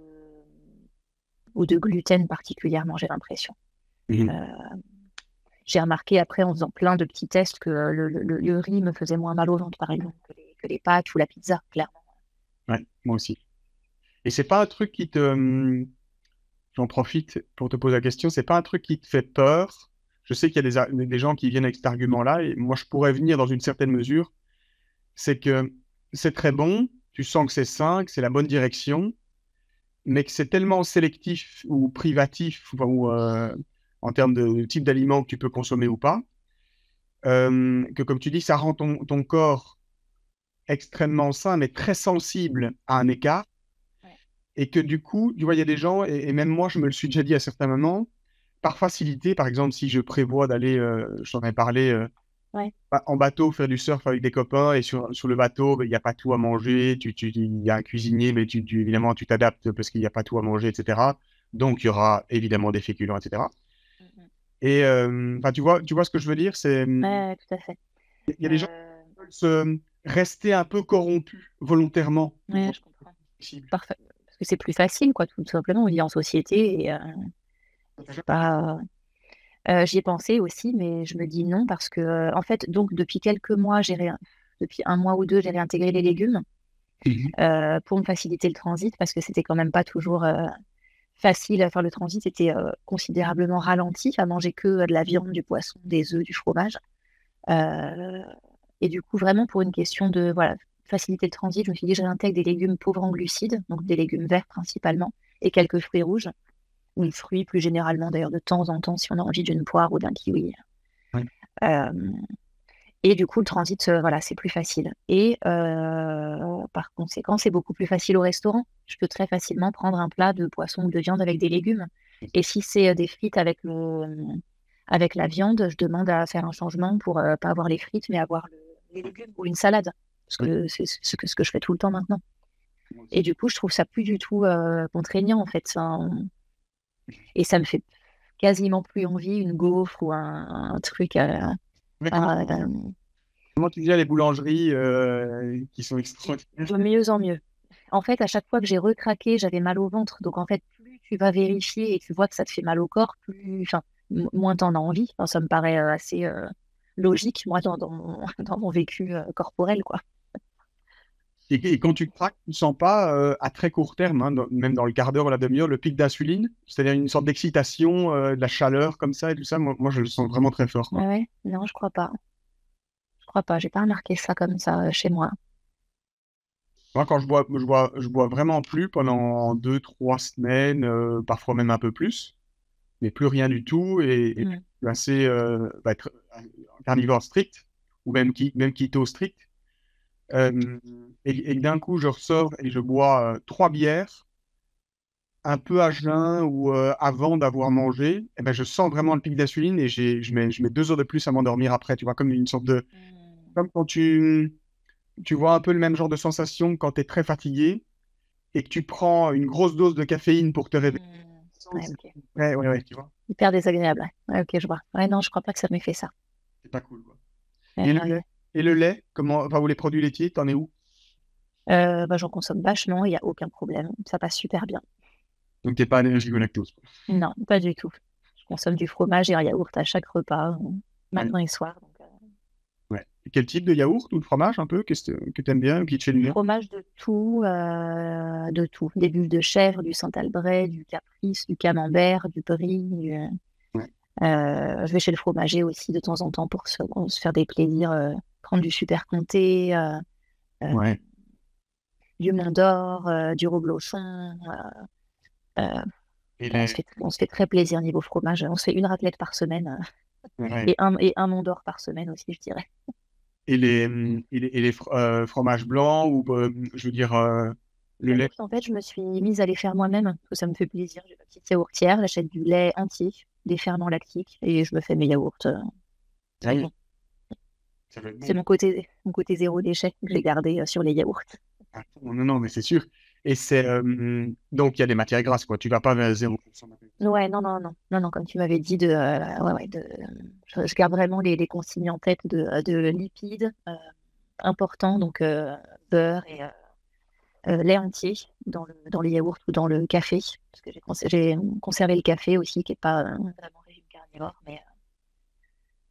gluten particulièrement, j'ai l'impression. Mhm. Euh, j'ai remarqué après en faisant plein de petits tests que le riz me faisait moins mal au ventre, par exemple, que les pâtes ou la pizza, clairement. Ouais, moi aussi. Et c'est pas un truc qui te, j'en profite pour te poser la question, c'est pas un truc qui te fait peur. Je sais qu'il y a des gens qui viennent avec cet argument-là, et moi je pourrais venir dans une certaine mesure. C'est que c'est très bon, tu sens que c'est sain, que c'est la bonne direction, mais que c'est tellement sélectif ou privatif, ou en termes de type d'aliment que tu peux consommer ou pas, que comme tu dis, ça rend ton corps extrêmement sain, mais très sensible à un écart. Ouais. Et que du coup, tu vois, il y a des gens, et même moi, je me le suis déjà dit à certains moments, par facilité, par exemple, si je prévois d'aller, je t'en ai parlé, Ouais. en bateau, faire du surf avec des copains, et sur le bateau, ben, il n'y a pas tout à manger, il y a un cuisinier, mais évidemment, tu t'adaptes parce qu'il n'y a pas tout à manger, etc. Donc, il y aura évidemment des féculents, etc. Mhm. Et enfin, tu vois ce que je veux dire, c'est Ouais, tout à fait. il y a des gens Euh, qui veulent rester un peu corrompus volontairement ouais, pour je comprends. possible. Parfait. Parce que c'est plus facile, quoi, tout simplement. On vit en société et c'est pas. J'y ai pensé aussi, mais je me dis non parce que, en fait, donc depuis quelques mois, depuis 1 mois ou 2, j'ai réintégré les légumes Mhm. pour me faciliter le transit parce que c'était quand même pas toujours facile à faire le transit. C'était considérablement ralenti à manger que de la viande, du poisson, des œufs, du fromage. Euh, et du coup, vraiment pour une question de voilà, faciliter le transit, je me suis dit, je réintègre des légumes pauvres en glucides, donc des légumes verts principalement, et quelques fruits rouges, ou les fruits plus généralement d'ailleurs de temps en temps si on a envie d'une poire ou d'un kiwi. Ouais. Euh, et du coup, le transit, voilà, c'est plus facile. Et par conséquent, c'est beaucoup plus facile au restaurant. Je peux très facilement prendre un plat de poisson ou de viande avec des légumes. Et si c'est des frites avec la viande, je demande à faire un changement pour pas avoir les frites, mais avoir les légumes ou une salade. Parce Ouais. que c'est ce que je fais tout le temps maintenant. Moi Et aussi. du coup, je trouve ça plus du tout contraignant, en fait. Et ça me fait quasiment plus envie une gaufre ou un truc Mais à- comment tu dis les boulangeries qui sont extraordinaires? de mieux en mieux. En fait, à chaque fois que j'ai recraqué, j'avais mal au ventre. Donc, en fait, plus tu vas vérifier et tu vois que ça te fait mal au corps, enfin, moins t'en as envie. Enfin, ça me paraît assez logique, moi, dans mon vécu corporel, quoi. Et quand tu craques, tu ne sens pas à très court terme, hein, même dans le quart d'heure ou la demi-heure, le pic d'insuline, c'est-à-dire une sorte d'excitation, de la chaleur comme ça et tout ça. Moi, je le sens vraiment très fort, quoi. Ouais, ouais. Non, je crois pas. Je crois pas. J'ai pas remarqué ça comme ça chez moi. Moi, quand je bois vraiment plus pendant 2, 3 semaines, parfois même un peu plus, mais plus rien du tout et Mm. je suis assez être carnivore strict ou même keto strict. Euh, et d'un coup, je ressors et je bois 3 bières un peu à jeun ou avant d'avoir mangé, eh ben, je sens vraiment le pic d'insuline et je mets 2 heures de plus à m'endormir après, tu vois, comme une sorte de... Mm. Comme quand tu vois un peu le même genre de sensation quand tu es très fatigué et que tu prends une grosse dose de caféine pour te réveiller. Mm. Ouais, ok. Ouais, ouais, ouais, tu vois, Hyper désagréable. Ouais, ok, je vois. Ouais, non, je crois pas que ça m'ait fait ça. c'est pas cool, quoi. Ouais, Et le ouais. lait, et le lait, comment, enfin, ou les produits laitiers, t'en es où? Bah, j'en consomme vachement, il n'y a aucun problème. Ça passe super bien. Donc t'es pas allergique au lactose, quoi. Non, pas du tout. Je consomme du fromage et un yaourt à chaque repas, Ouais, matin et soir. Donc, ouais. Et quel type de yaourt ou de fromage un peu que t'aimes bien ou qui te fait du bien? fromage de tout, de tout. Des bulles de chèvre, du Saint-Albret, du Caprice, du Camembert, du Brie. Ouais. Je vais chez le fromager aussi de temps en temps pour se faire des plaisirs, prendre du Super Comté, euh, Ouais. du Mont d'Or, du Reblochon. Euh, Et on les, on se fait très plaisir niveau fromage. On se fait une raclette par semaine ouais. et un Mont d'Or par semaine aussi, je dirais. Fromages blancs ou, je veux dire, le lait. Yaourt, en fait, je me suis mise à les faire moi-même, parce que ça me fait plaisir. J'ai ma petite yaourtière, j'achète du lait entier, des ferments lactiques, et je me fais mes yaourts. Ah Très oui, bon. ça va être C'est bon. mon côté zéro déchet que j'ai gardé sur les yaourts. Ah, non, non, mais c'est sûr. Et donc, il y a des matières grasses, quoi. Tu vas pas vers 0% matière grasse. Ouais, non, non, non, non, non, comme tu m'avais dit, ouais, ouais, je garde vraiment les consignes en tête de lipides importants, donc beurre et lait entier dans les yaourts ou dans le café, parce que j'ai conservé le café aussi, qui n'est pas vraiment régime carnivore, mais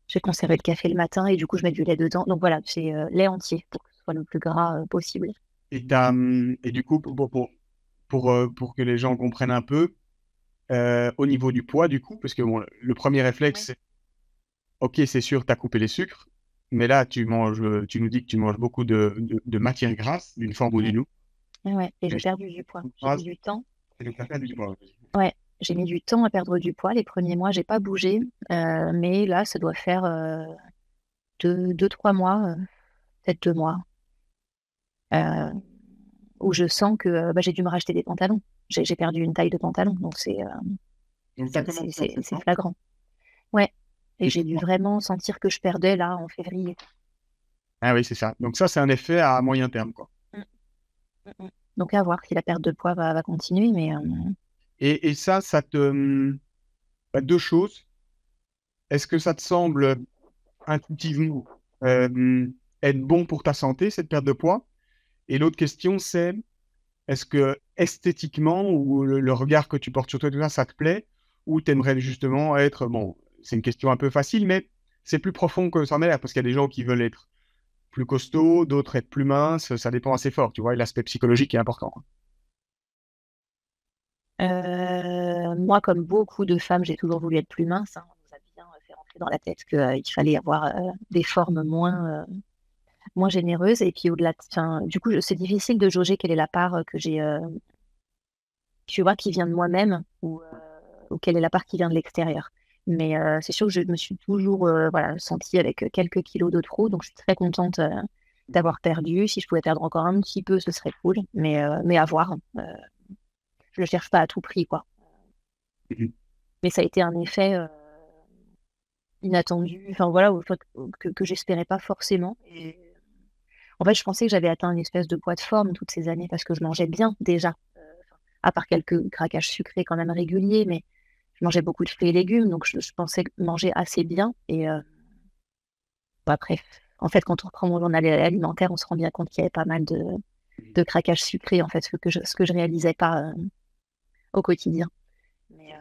j'ai conservé le café le matin et du coup, je mets du lait dedans. Donc voilà, c'est lait entier pour que ce soit le plus gras possible. Et du coup, pour que les gens comprennent un peu, au niveau du poids, du coup, parce que bon, le premier réflexe, Ouais. c'est, ok, c'est sûr, tu as coupé les sucres, mais là, tu nous dis que tu manges beaucoup de matières grasses, d'une forme ou Ouais, d'une autre. ouais, et Et j'ai les perdu du poids. J'ai mis grasses, du temps. c'est le café du poids. Ouais, j'ai mis du temps à perdre du poids. Les premiers mois, j'ai pas bougé, mais là, ça doit faire 3 mois, peut-être 2 mois, euh, où je sens que bah, j'ai dû me racheter des pantalons. J'ai perdu une taille de pantalon, donc Donc, tu as commencé en c'est septembre. flagrant. Ouais, et Et j'ai dû vraiment sentir que je perdais là en février. ah oui, c'est ça. Donc ça, c'est un effet à moyen terme, quoi. Mm, mm, mm. Donc à voir si la perte de poids va continuer, mais Et ça bah, deux choses. Est-ce que ça te semble intuitivement être bon pour ta santé, cette perte de poids? Et l'autre question, c'est est-ce que esthétiquement ou le regard que tu portes sur toi, tout ça, ça te plaît? Ou tu aimerais justement être, bon, c'est une question un peu facile, mais c'est plus profond que ça en est là, parce qu'il y a des gens qui veulent être plus costauds, d'autres être plus minces, ça dépend assez fort, tu vois, et l'aspect psychologique est important, quoi. moi, comme beaucoup de femmes, j'ai toujours voulu être plus mince, hein. On nous a bien fait rentrer dans la tête qu'il fallait avoir des formes moins généreuses. Et puis au-delà, du coup, c'est difficile de jauger quelle est la part que j'ai, tu vois, qui vient de moi-même ou quelle est la part qui vient de l'extérieur. Mais c'est sûr que je me suis toujours voilà, sentie avec quelques kilos de trop, donc je suis très contente d'avoir perdu. Si je pouvais perdre encore un petit peu, ce serait cool, mais à voir. Je ne cherche pas à tout prix, quoi. Mhm. Mais ça a été un effet inattendu, enfin voilà, que j'espérais pas forcément. Et en fait, je pensais que j'avais atteint une espèce de poids de forme toutes ces années parce que je mangeais bien déjà, à part quelques craquages sucrés quand même réguliers, mais je mangeais beaucoup de fruits et légumes, donc je pensais manger assez bien. Et bon, après, en fait, quand on reprend mon journal alimentaire, on se rend bien compte qu'il y avait pas mal de craquages sucrés, en fait, ce que je réalisais pas au quotidien. Mais,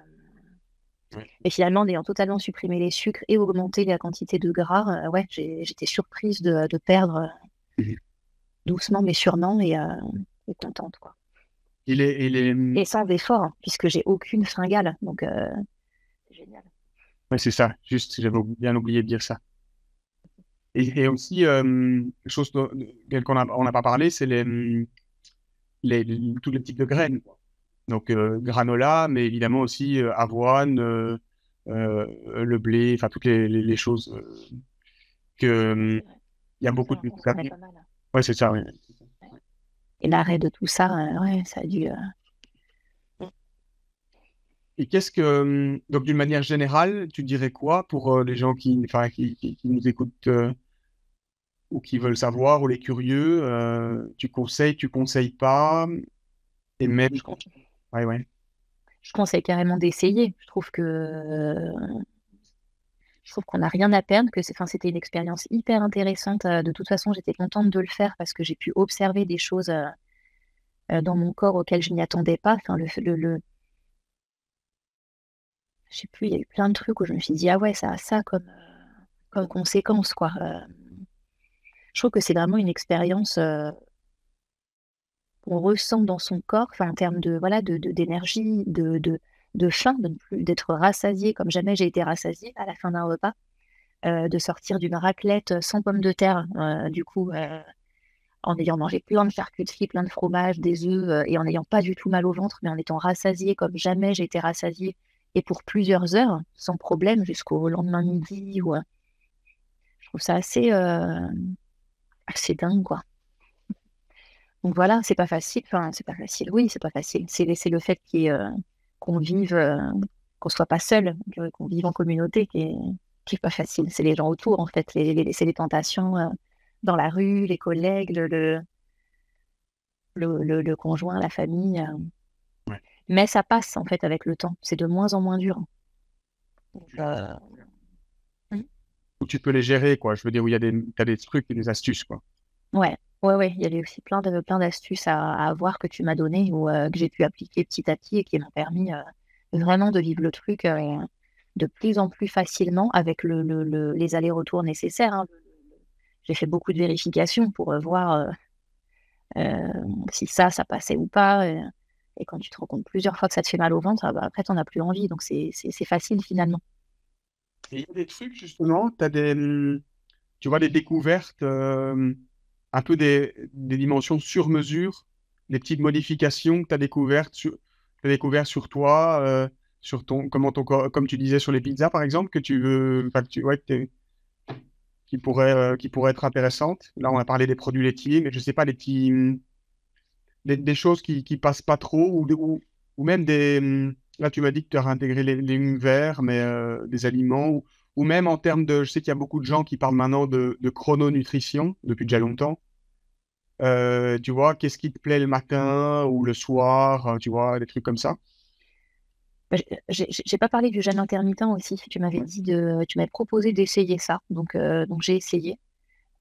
Ouais. et finalement, en ayant totalement supprimé les sucres et augmenté la quantité de gras, ouais, j'étais surprise de perdre Mhm. doucement mais sûrement et contente, quoi. Il est, Et sans effort, hein, puisque j'ai aucune fringale, donc c'est génial. ouais, c'est ça, juste, j'avais bien oublié de dire ça. Et aussi, chose on n'a pas parlé, c'est tous les types de graines, quoi. Donc, granola, mais évidemment aussi avoine, le blé, enfin, toutes les choses que, C'est vrai. il y a beaucoup Ça, de on se connaît vitamines. pas mal, hein. Ouais, c'est ça, oui. Ouais. Et l'arrêt de tout ça, ouais, ça a dû. Et donc d'une manière générale, tu dirais quoi pour les gens enfin, qui nous écoutent ou qui veulent savoir, ou les curieux, tu conseilles pas, et même, Je, con- ouais, ouais. je conseille carrément d'essayer. Je trouve qu'on n'a rien à perdre, enfin, c'était une expérience hyper intéressante. De toute façon, j'étais contente de le faire parce que j'ai pu observer des choses dans mon corps auxquelles je n'y attendais pas. Enfin, je sais plus, il y a eu plein de trucs où je me suis dit, ah ouais, ça a ça comme conséquence, quoi. Je trouve que c'est vraiment une expérience qu'on ressent dans son corps, enfin, en termes de, voilà, d'énergie, de faim, d'être rassasié comme jamais j'ai été rassasiée à la fin d'un repas, de sortir d'une raclette sans pommes de terre, du coup, en ayant mangé plein de charcuteries, plein de fromage, des œufs, et en n'ayant pas du tout mal au ventre, mais en étant rassasiée comme jamais j'ai été rassasiée, et pour plusieurs heures, sans problème, jusqu'au lendemain midi. Je trouve ça assez dingue, quoi. Donc voilà, c'est pas facile. Enfin, c'est pas facile. Oui, c'est pas facile. C'est le fait qu'on vive, qu'on soit pas seul, qu'on vive en communauté qui est pas facile. C'est les gens autour, en fait. C'est les tentations dans la rue, les collègues, le conjoint, la famille. Ouais. Mais ça passe en fait avec le temps. C'est de moins en moins dur. Donc, mmh. Où tu peux les gérer, quoi. Je veux dire, où t'as des trucs et des astuces, quoi. Ouais, ouais, il y avait aussi plein d'astuces à avoir que tu m'as données ou que j'ai pu appliquer petit à petit et qui m'ont permis, vraiment de vivre le truc, de plus en plus facilement avec les allers-retours nécessaires, hein. J'ai fait beaucoup de vérifications pour, voir, si ça passait ou pas, et quand tu te rends compte plusieurs fois que ça te fait mal au ventre, ah bah, après tu en as plus envie donc c'est facile finalement. Et il y a des trucs, justement, tu vois, des découvertes, un peu des dimensions sur mesure, des petites modifications que tu as découvert sur toi, sur comment ton corps, comme tu disais sur les pizzas, par exemple, que tu veux, enfin, ouais, qui pourraient être intéressantes. Là, on a parlé des produits laitiers, mais je sais pas, des choses qui passent pas trop, ou même là, tu m'as dit que tu as réintégré les légumes verts, mais des aliments, ou même en termes de, je sais qu'il y a beaucoup de gens qui parlent maintenant de chrononutrition depuis déjà longtemps. Tu vois, qu'est-ce qui te plaît le matin ou le soir, tu vois, des trucs comme ça. Bah, j'ai pas parlé du jeûne intermittent aussi. Tu m'avais proposé d'essayer ça, donc j'ai essayé.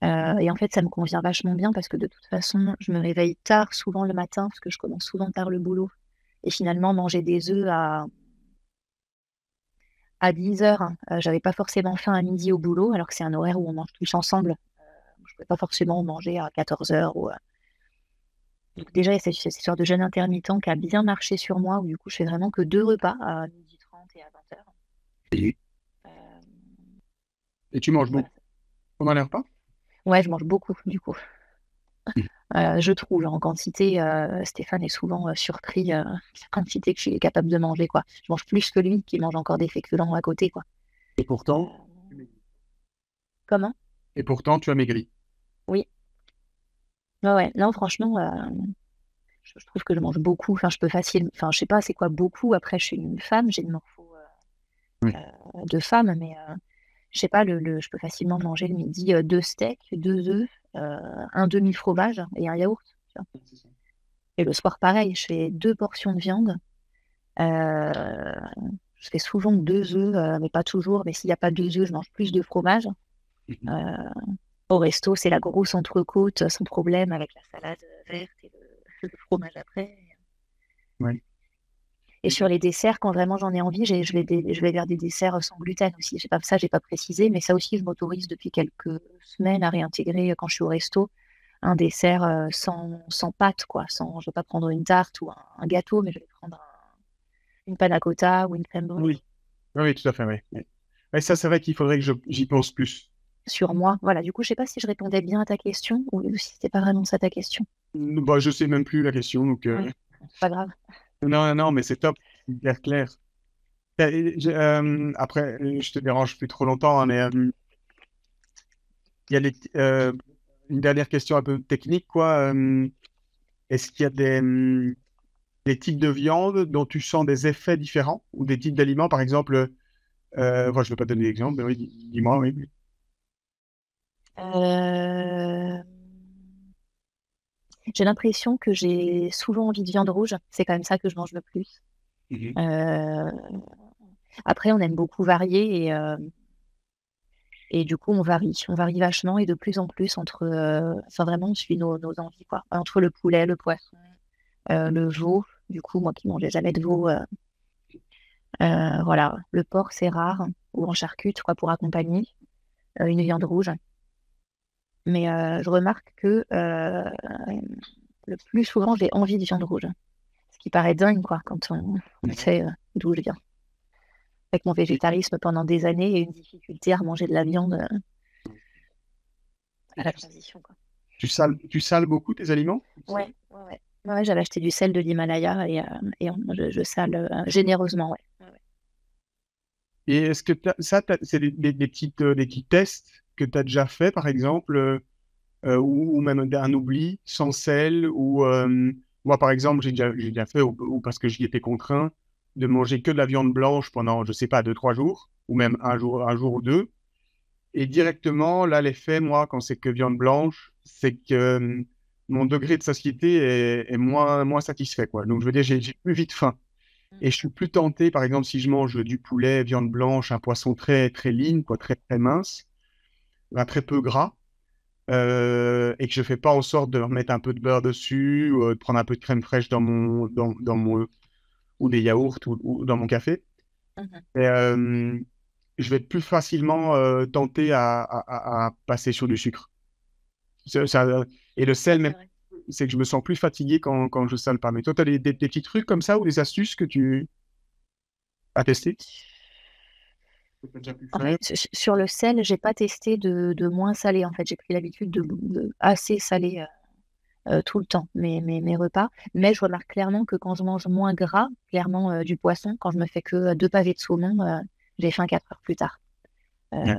Et en fait, ça me convient vachement bien parce que de toute façon, je me réveille tard souvent le matin parce que je commence souvent tard le boulot et finalement manger des œufs à 10h, j'avais pas forcément faim à midi au boulot alors que c'est un horaire où on mange tous ensemble. Je pouvais pas forcément manger à 14h ou, donc déjà, il y a cette histoire de jeûne intermittent qui a bien marché sur moi où du coup, je fais vraiment que 2 repas à 12h30 et à 20h. Et, Hem, et tu manges voilà. beaucoup pendant les repas? Ouais, je mange beaucoup du coup. Je trouve en quantité, Stéphane est souvent, surpris, de la quantité que je suis capable de manger, quoi. Je mange plus que lui qui mange encore des féculents à côté, quoi. Et pourtant, Hem, comment? et pourtant, tu as maigri. Oui. Ouais, ouais. Non, franchement, je trouve que je mange beaucoup. Enfin, je peux facile enfin, je sais pas c'est quoi beaucoup. Après, je suis une femme, j'ai une morpho, Oui. de femme, mais je sais pas, je peux facilement manger le midi, 2 steaks, 2 œufs, un demi fromage et un yaourt, tu vois? C'est ça. Et le soir, pareil, je fais 2 portions de viande. Heu, je fais souvent 2 œufs, mais pas toujours, mais s'il y a pas 2 œufs, je mange plus de fromage. Mhm. Heu, au resto, c'est la grosse entrecôte, sans problème avec la salade, verte et le fromage après. Ouais. Et sur les desserts, quand vraiment j'en ai envie, je vais vers des desserts, sans gluten aussi. J'ai pas précisé, mais ça aussi je m'autorise depuis quelques semaines à réintégrer, quand je suis au resto, un dessert, sans pâte quoi, sans je vais pas prendre une tarte ou un gâteau, mais je vais prendre une panna cotta ou une crème brûlée. Oui. Oui, oui, tout à fait, oui. Oui. Ouais, ça, c'est vrai qu'il faudrait que j'y pense plus. Sur moi. Voilà, du coup, je sais pas si je répondais bien à ta question ou si c'était pas vraiment ça ta question. Bah, je sais même plus la question, donc Ouais, c'est pas grave. non, non, mais c'est top, c'est hyper clair. Après, je te dérange plus trop longtemps, hein, mais il y a une dernière question un peu technique, quoi. Est-ce qu'il y a des types de viande dont tu sens des effets différents ou des types d'aliments, par exemple, enfin, je ne vais pas donner d'exemple, mais oui, dis-moi, oui. Hem, j'ai l'impression que j'ai souvent envie de viande rouge. C'est quand même ça que je mange le plus. Mhm. Heu, après on aime beaucoup varier et du coup on varie. On varie vachement et de plus en plus entre, enfin vraiment on suit nos envies quoi. Entre le poulet, le poisson, le veau. Du coup moi qui mangeais jamais de veau, voilà. Le porc c'est rare ou en charcute quoi pour accompagner, une viande rouge. Mais je remarque que, le plus souvent, j'ai envie de viande rouge. Ce qui paraît dingue, quoi, quand on sait, d'où je viens. Avec mon végétarisme pendant des années et une difficulté à remanger de la viande, à Et la transition, quoi. tu sales beaucoup tes aliments? Ouais, ouais, ouais. Ouais, j'avais acheté du sel de l'Himalaya et je sale, généreusement, ouais. Ouais, ouais. Et est-ce que c'est des petits tests que tu as déjà fait, par exemple, ou même un oubli sans sel, ou moi, par exemple, j'ai déjà fait, ou parce que j'y étais contraint, de manger que de la viande blanche pendant, je sais pas, 2, 3 jours, ou même un jour ou deux. Et directement, là, l'effet, moi, quand c'est que viande blanche, c'est que mon degré de satiété est moins satisfait, quoi. Donc, je veux dire, j'ai plus vite faim. Et je suis plus tenté, par exemple, si je mange du poulet, viande blanche, un poisson très, très lean, quoi, très, très mince, ben, très peu gras, et que je fais pas en sorte de remettre un peu de beurre dessus, ou de prendre un peu de crème fraîche dans mon, ou des yaourts, ou dans mon café. Mhm. Et, je vais être plus facilement tenté à passer sur du sucre. Et le Ça, sel, c'est même, vrai. c'est que je me sens plus fatigué quand je sale pas. Mais toi, tu as des petits trucs comme ça ou des astuces que tu as testé? Que tu as déjà pu En fait, faire? sur le sel, j'ai pas testé de moins salé. En fait, j'ai pris l'habitude de assez salé tout le temps mes repas. Mais je remarque clairement que quand je mange moins gras, clairement du poisson, quand je me fais que 2 pavés de saumon, j'ai faim 4 heures plus tard. Ouais. Euh,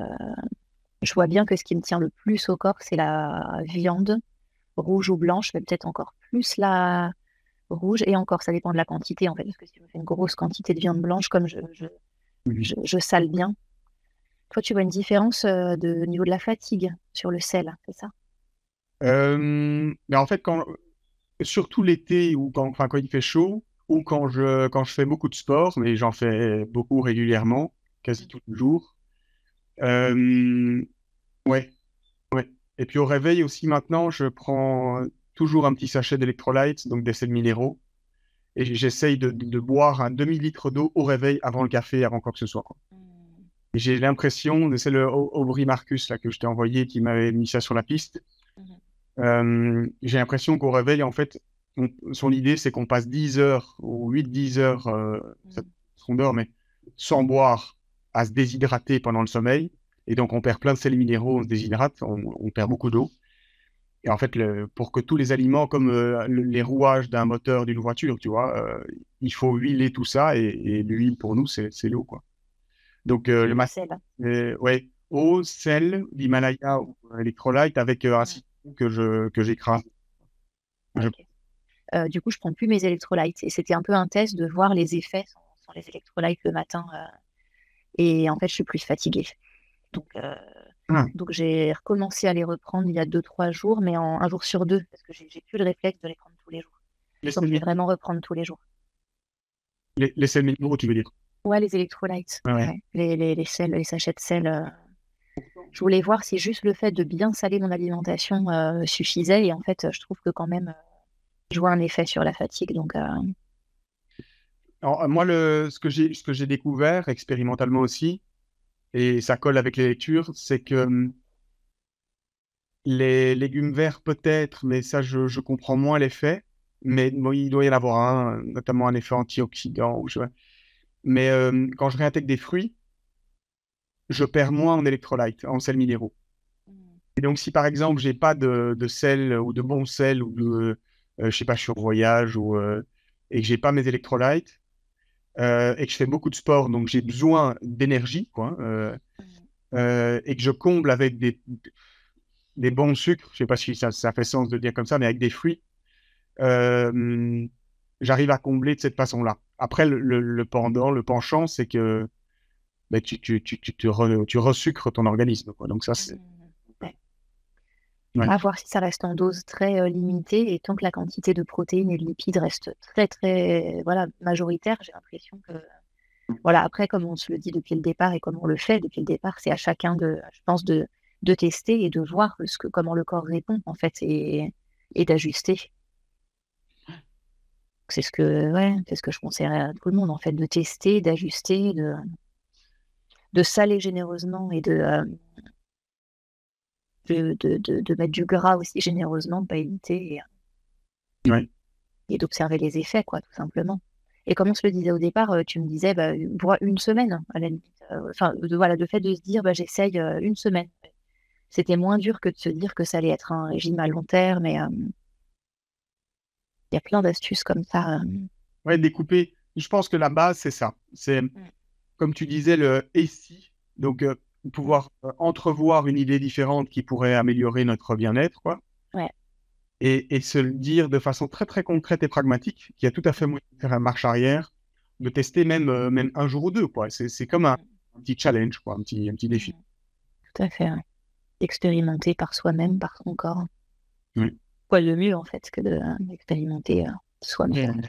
je vois bien que ce qui me tient le plus au corps, c'est la viande, rouge ou blanche, mais peut-être encore plus la rouge. Et encore, ça dépend de la quantité, en fait, parce que si je me fais une grosse quantité de viande blanche, comme Oui. je sale bien. Toi, tu vois une différence au niveau de la fatigue sur le sel, c'est ça? Mais en fait, surtout l'été ou quand il fait chaud ou quand je fais beaucoup de sport, mais j'en fais beaucoup régulièrement, quasi tous les jours. Euh, ouais, ouais. Et puis au réveil aussi maintenant, je prends toujours un petit sachet d'électrolytes, donc des sels minéraux, et j'essaye de boire un demi-litre d'eau au réveil avant le café, avant quoi que ce soit, quoi. Mm. Et j'ai l'impression, c'est le Aubry Marcus là, que je t'ai envoyé qui m'avait mis ça sur la piste. Mhm. J'ai l'impression qu'au réveil, en fait, son idée, c'est qu'on passe 10 heures ou 8-10 heures, ça Mm. on dort, mais sans boire, à se déshydrater pendant le sommeil. Et donc, on perd plein de sels minéraux, on se déshydrate, on perd beaucoup d'eau. Et en fait, pour que tous les aliments, comme les rouages d'un moteur d'une voiture, tu vois, il faut huiler tout ça. Et l'huile, pour nous, c'est l'eau, quoi. Donc, le Le matin, sel. ouais, eau, sel, l'Himalaya ou électrolyte avec un Mm. citron que j'écrase. Ok. Du coup, je prends plus mes électrolytes. Et c'était un peu un test de voir les effets sans les électrolytes le matin. Et en fait, je suis plus fatiguée. Donc, euh, Ah, donc j'ai recommencé à les reprendre il y a 2, 3 jours, mais un jour sur deux, parce que j'ai plus le réflexe de les prendre tous les jours. les Donc, sels, je vais vraiment reprendre tous les jours. les sels minéraux, tu veux dire? Ouais, les électrolytes. Ouais, ouais. Ouais. Les sels, les sachets de sel. Je voulais voir si juste le fait de bien saler mon alimentation suffisait. Et en fait, je trouve que quand même, je vois un effet sur la fatigue. Donc, Alors, moi, ce que j'ai découvert expérimentalement aussi, et ça colle avec les lectures, c'est que les légumes verts peut-être, mais ça, je comprends moins l'effet. Mais bon, il doit y en avoir un, notamment un effet antioxydant. Mais quand je réintègre des fruits, je perds moins en électrolytes, en sels minéraux. Et donc, si par exemple, j'ai pas de sel ou de bon sel ou je sais pas, je suis en voyage et que j'ai pas mes électrolytes et que je fais beaucoup de sport, donc j'ai besoin d'énergie, quoi, et que je comble avec des bons sucres, je sais pas si ça fait sens de dire comme ça, mais avec des fruits, euh, j'arrive à combler de cette façon-là. Après, le pendant, le penchant, c'est que ben, tu resucres ton organisme, quoi. Donc ça, c'est... ouais. Ouais. À voir si ça reste en dose très limitée. Et tant que la quantité de protéines et de lipides reste très, très voilà, majoritaire, j'ai l'impression que. Voilà, après, comme on se le dit depuis le départ et comme on le fait depuis le départ, c'est à chacun je pense, de tester et de voir comment le corps répond, en fait, et d'ajuster. Ouais, c'est ce que je conseillerais à tout le monde, en fait, de tester, d'ajuster, de saler généreusement et de mettre du gras aussi généreusement, de pas éviter Ouais. et d'observer les effets, quoi, tout simplement. Et comme on se le disait au départ, tu me disais, bah, pour une semaine, à la limite. Enfin, voilà, le fait de se dire, bah, j'essaye une semaine. C'était moins dur que de se dire que ça allait être un régime à long terme. Et il y a plein d'astuces comme ça. Ouais, découper. Je pense que la base, c'est ça. C'est, Mm, comme tu disais, le et si. Donc, mm. pouvoir entrevoir une idée différente qui pourrait améliorer notre bien-être, quoi. Ouais. Et se le dire de façon très, très concrète et pragmatique, qu'il y a tout à fait moyen de faire un marche arrière, de tester même un jour ou deux, quoi. C'est comme un, Mm, un petit challenge, quoi, un petit mm. défi. Tout à fait. Ouais. Expérimenter par soi-même, par son corps. Oui. quoi de mieux, en fait, que d'expérimenter soi-même.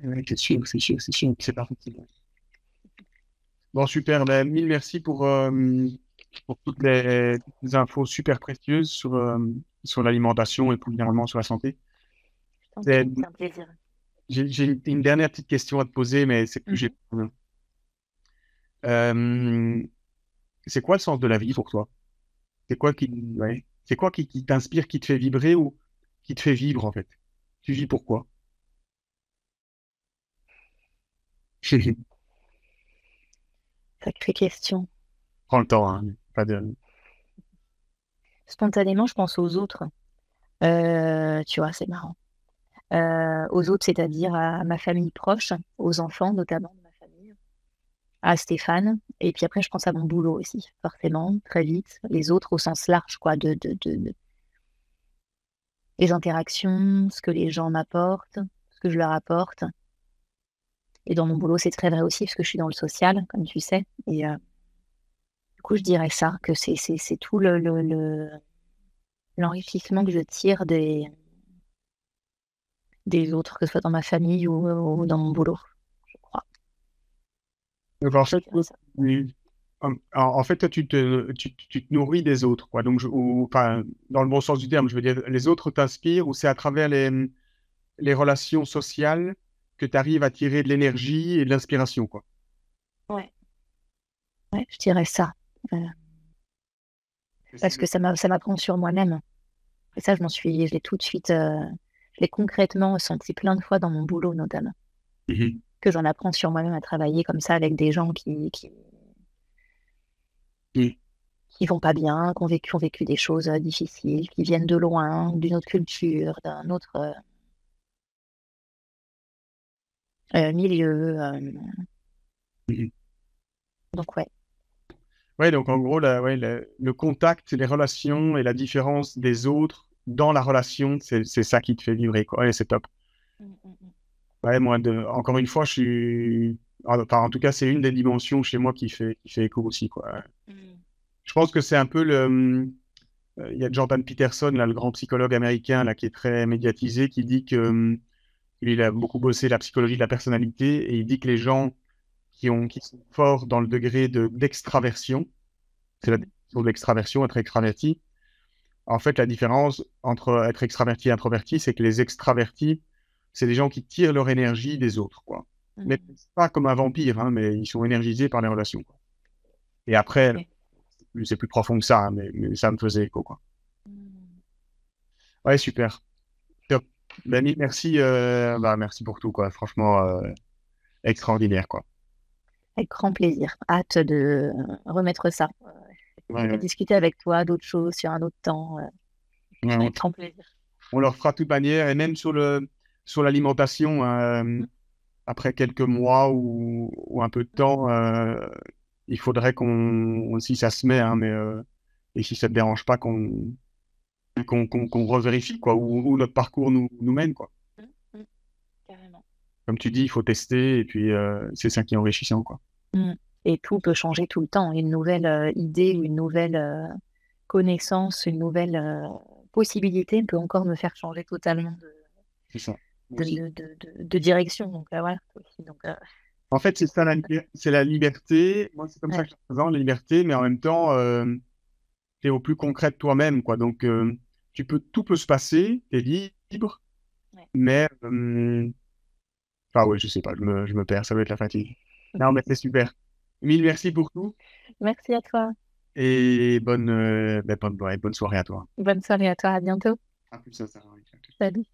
Ouais, c'est sûr, c'est sûr, c'est sûr. C'est parfait. Bon, super. Ben, mille merci pour toutes les infos super précieuses sur l'alimentation et plus généralement sur la santé. Je t'en C'est- prie, c'est un plaisir. J'ai une dernière petite question à te poser, mais c'est plus général. Euh, c'est quoi le sens de la vie pour toi? C'est quoi qui t'inspire, qui te fait vibrer ou qui te fait vivre en fait? Tu vis pourquoi? Sacrée question. Prends le temps, hein. Pas de... Spontanément, je pense aux autres. Tu vois, c'est marrant. Aux autres, c'est-à-dire à ma famille proche, aux enfants notamment de ma famille, à Stéphane. Et puis après, je pense à mon boulot aussi, forcément, très vite. Les autres au sens large, quoi, les interactions, ce que les gens m'apportent, ce que je leur apporte. Et dans mon boulot, c'est très vrai aussi, parce que je suis dans le social, comme tu sais. Et du coup, je dirais ça, que c'est tout l'enrichissement que je tire des autres, que ce soit dans ma famille ou dans mon boulot, je crois. Donc en Je fait, dirais ça. en fait, toi, tu te nourris des autres, quoi. Donc, enfin, dans le bon sens du terme, je veux dire, les autres t'inspirent ou c'est à travers les relations sociales que tu arrives à tirer de l'énergie et de l'inspiration, quoi. Ouais, ouais, je dirais ça. Euh, Parce que ça m'apprend sur moi-même. Et ça, je l'ai tout de suite, je l'ai concrètement senti plein de fois dans mon boulot, notamment. Mhm. Que j'en apprends sur moi-même à travailler comme ça avec des gens Mhm. qui vont pas bien, qui ont vécu des choses difficiles, qui viennent de loin, d'une autre culture, d'un autre milieu. Mhm. Donc, ouais. Ouais, donc en gros, le contact, les relations et la différence des autres dans la relation, c'est ça qui te fait vibrer, quoi. Ouais, c'est top. Ouais, moi, encore une fois, enfin, en tout cas, c'est une des dimensions chez moi qui fait écho aussi, quoi. Je pense que c'est un peu il y a Jordan Peterson, là, le grand psychologue américain, là, qui est très médiatisé, qui dit que il a beaucoup bossé la psychologie de la personnalité et il dit que les gens qui sont forts dans le degré d'extraversion, c'est la définition de l'extraversion, être extraverti. En fait, la différence entre être extraverti et introverti, c'est que les extravertis, c'est des gens qui tirent leur énergie des autres, quoi. Mais pas comme un vampire, hein, mais ils sont énergisés par les relations, quoi. Et après, Ok. c'est plus profond que ça, hein, mais ça me faisait écho, quoi. Ouais, super. Top. Ben, merci, merci pour tout, quoi. Franchement, extraordinaire, quoi. Avec grand plaisir. Hâte de remettre ça. Ouais, ouais. Discuter avec toi d'autres choses sur un autre temps. Ouais, Avec grand plaisir. on leur fera de toute manière, et même sur l'alimentation, hein, après quelques mois ou un peu de temps, il faudrait si ça se met, hein, et si ça te dérange pas, qu'on revérifie, quoi, où notre parcours nous mène, quoi. Carrément. Comme tu dis, il faut tester, et puis c'est ça qui est enrichissant, quoi. Et tout peut changer tout le temps. Une nouvelle idée ou une nouvelle connaissance, une nouvelle possibilité peut encore me faire changer totalement C'est ça. Moi de, aussi. de, de, de direction. Donc, voilà. Donc, En fait, c'est ça, c'est la liberté. Moi, c'est comme ça ouais. que je présente la liberté, mais en même temps, tu es au plus concret de toi-même, quoi. Donc, tout peut se passer, tu es libre, Ouais. mais, enfin, ouais, je sais pas, je me perds, ça doit être la fatigue. Non, mais c'est super. Mille merci pour tout Merci à toi. et bonne soirée à toi. Bonne soirée à toi. À bientôt. À plus, ça, Sarah. Salut.